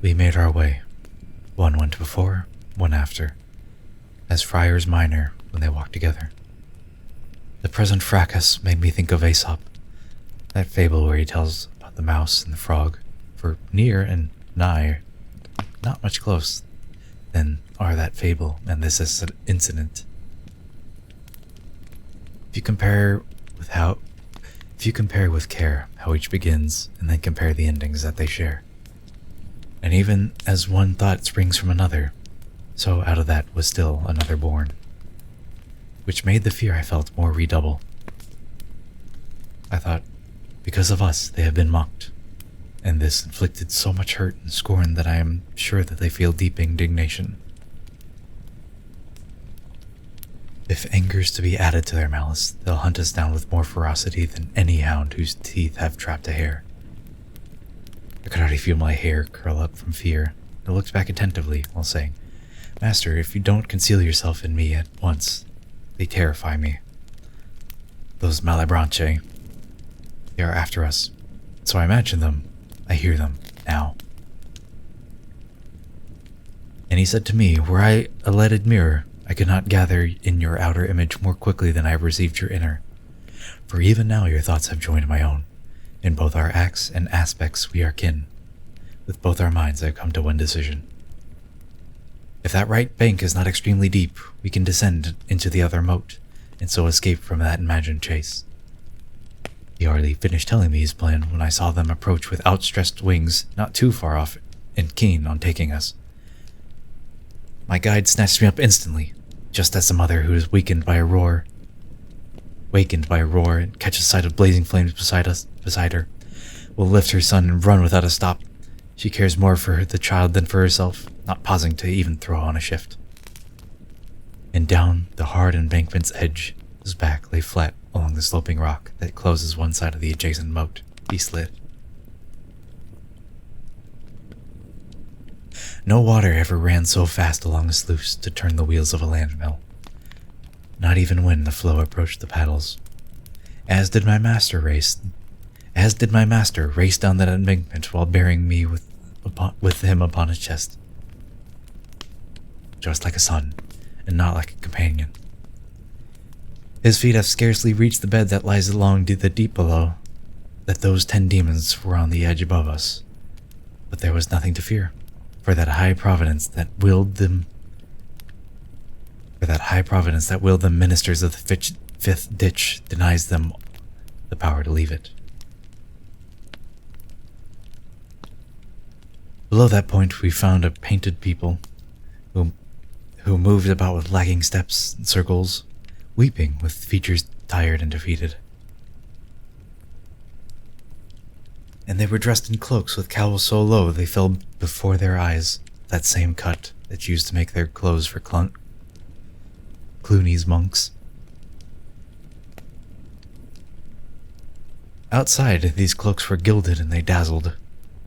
We made our way. One went before, one after, as friars minor when they walk together. The present fracas made me think of Aesop, that fable where he tells about the mouse and the frog, for near and nigh, not much close, then are that fable and this incident. If you compare with care how each begins, and then compare the endings that they share. And even as one thought springs from another, so out of that was still another born, which made the fear I felt more redouble. I thought, because of us they have been mocked, and this inflicted so much hurt and scorn that I am sure that they feel deep indignation. If anger's to be added to their malice, they'll hunt us down with more ferocity than any hound whose teeth have trapped a hare. I could already feel my hair curl up from fear. I looked back attentively while saying, "Master, if you don't conceal yourself in me at once, they terrify me. Those Malebranche, they are after us. So I imagine them. I hear them now." And he said to me, "Were I a leaded mirror, I could not gather in your outer image more quickly than I have received your inner. For even now your thoughts have joined my own. In both our acts and aspects we are kin. With both our minds I have come to one decision. If that right bank is not extremely deep, we can descend into the other moat, and so escape from that imagined chase." He hardly finished telling me his plan when I saw them approach with outstretched wings, not too far off, and keen on taking us. My guide snatched me up instantly, just as the mother who is wakened by a roar, and catches sight of blazing flames beside her, will lift her son and run without a stop. She cares more for the child than for herself, not pausing to even throw on a shift. And down the hard embankment's edge, his back lay flat along the sloping rock that closes one side of the adjacent moat. He slid. No water ever ran so fast along a sluice to turn the wheels of a land mill. Not even when the flow approached the paddles. As did my master race down that embankment while bearing me with him upon his chest. Just like a son, and not like a companion. His feet have scarcely reached the bed that lies along the deep below, that those 10 demons were on the edge above us. But there was nothing to fear, for that high providence that willed them For that high providence that willed them ministers of the fifth ditch denies them the power to leave it. Below that point, we found a painted people who moved about with lagging steps and circles, weeping with features tired and defeated. And they were dressed in cloaks with cowls so low they fell before their eyes, that same cut that's used to make their clothes for Clooney's monks. Outside, these cloaks were gilded and they dazzled,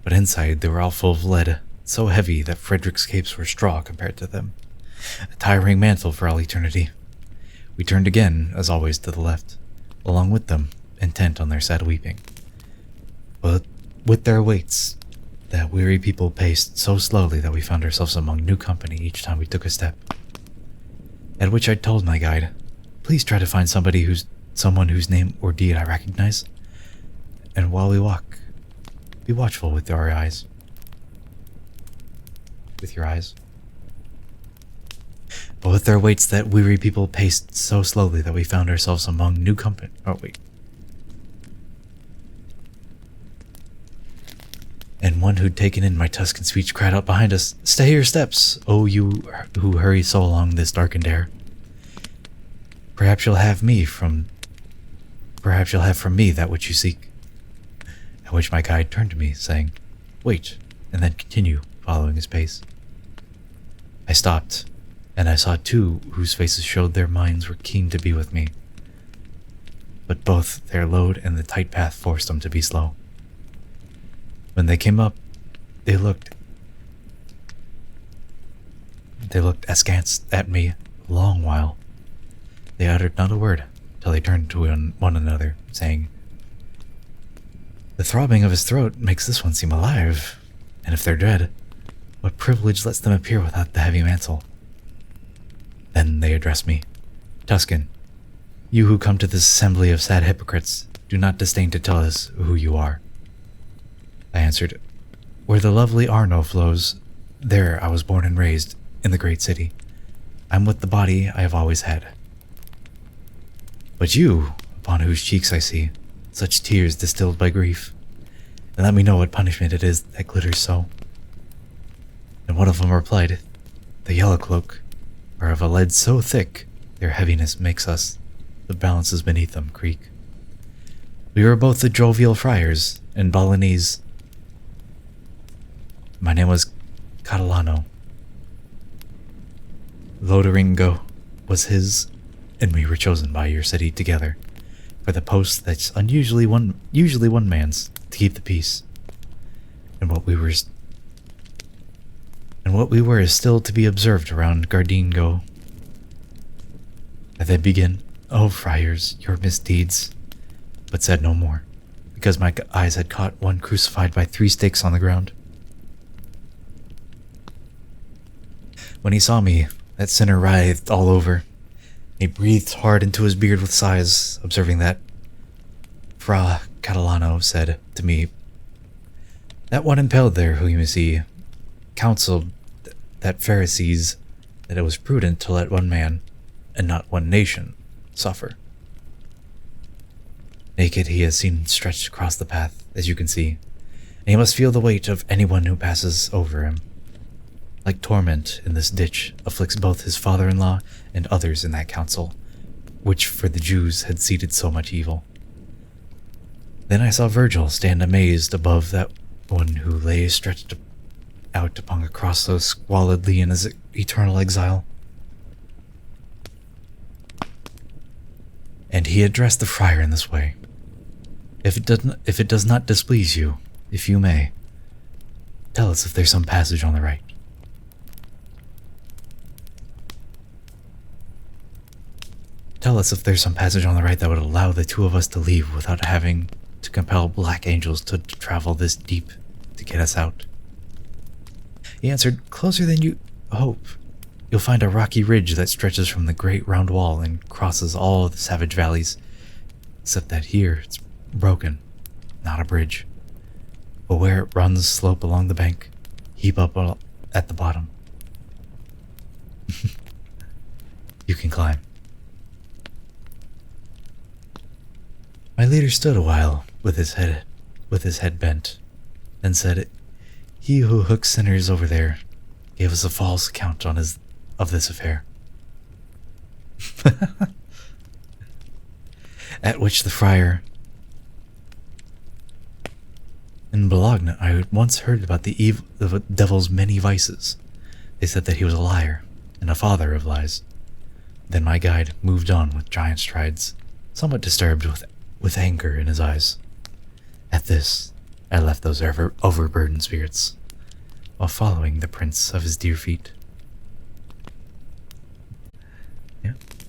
but inside they were all full of lead, so heavy that Frederick's capes were straw compared to them. A tiring mantle for all eternity. We turned again, as always, to the left, along with them, intent on their sad weeping. But with their weights, that weary people paced so slowly that we found ourselves among new company each time we took a step. At which I told my guide, please try to find someone whose name or deed I recognize, and while we walk, be watchful with your eyes. But with their weights, that weary people paced so slowly that we found ourselves among new company. And one who'd taken in my Tuscan speech cried out behind us, "Stay your steps, O you who hurry so along this darkened air. Perhaps you'll have from me that which you seek." At which my guide turned to me, saying, "Wait," and then continue, following his pace. I stopped, and I saw two whose faces showed their minds were keen to be with me. But both their load and the tight path forced them to be slow. When they came up, they looked askance at me a long while. They uttered not a word till they turned to one another, saying, "The throbbing of his throat makes this one seem alive, and if they're dead, what privilege lets them appear without the heavy mantle?" Then they addressed me. "Tuscan, you who come to this assembly of sad hypocrites, do not disdain to tell us who you are." I answered, "Where the lovely Arno flows, there I was born and raised, in the great city. I'm with the body I have always had." "But you, upon whose cheeks I see such tears distilled by grief, and let me know what punishment it is that glitters so." And one of them replied, "The yellow cloak are of a lead so thick, their heaviness makes us, the balances beneath them, creak. We were both the jovial friars and Balinese. My name was Catalano. Lodoringo was his, and we were chosen by your city together for the post that's usually one man's, to keep the peace. And what we were is still to be observed around Gardingo." And they begin, "Oh, friars, your misdeeds," but said no more, because my eyes had caught one crucified by 3 stakes on the ground. When he saw me, that sinner writhed all over. He breathed hard into his beard with sighs, observing that Fra Catalano said to me, "That one impaled there, who you may see, counseled that Pharisees that it was prudent to let one man, and not one nation, suffer. Naked he is seen stretched across the path, as you can see, and he must feel the weight of anyone who passes over him. Like torment in this ditch afflicts both his father-in-law and others in that council, which for the Jews had seeded so much evil." Then I saw Virgil stand amazed above that one who lay stretched out upon a cross so squalidly in his eternal exile. And he addressed the friar in this way, If it does not displease you, if you may, tell us if there's some passage on the right." "Tell us if there's some passage on the right that would allow the two of us to leave without having to compel black angels to travel this deep to get us out." He answered, "Closer than you hope. You'll find a rocky ridge that stretches from the great round wall and crosses all the savage valleys, except that here it's broken, not a bridge. But where it runs slope along the bank, heap up at the bottom." You can climb. My leader stood a while with his head bent, then said, "He who hooks sinners over there gave us a false account of this affair." At which the friar in Bologna, I once heard about the devil's many vices. They said that he was a liar and a father of lies. Then my guide moved on with giant strides, somewhat disturbed with anger in his eyes. At this, I left those overburdened spirits, while following the prints of his dear feet.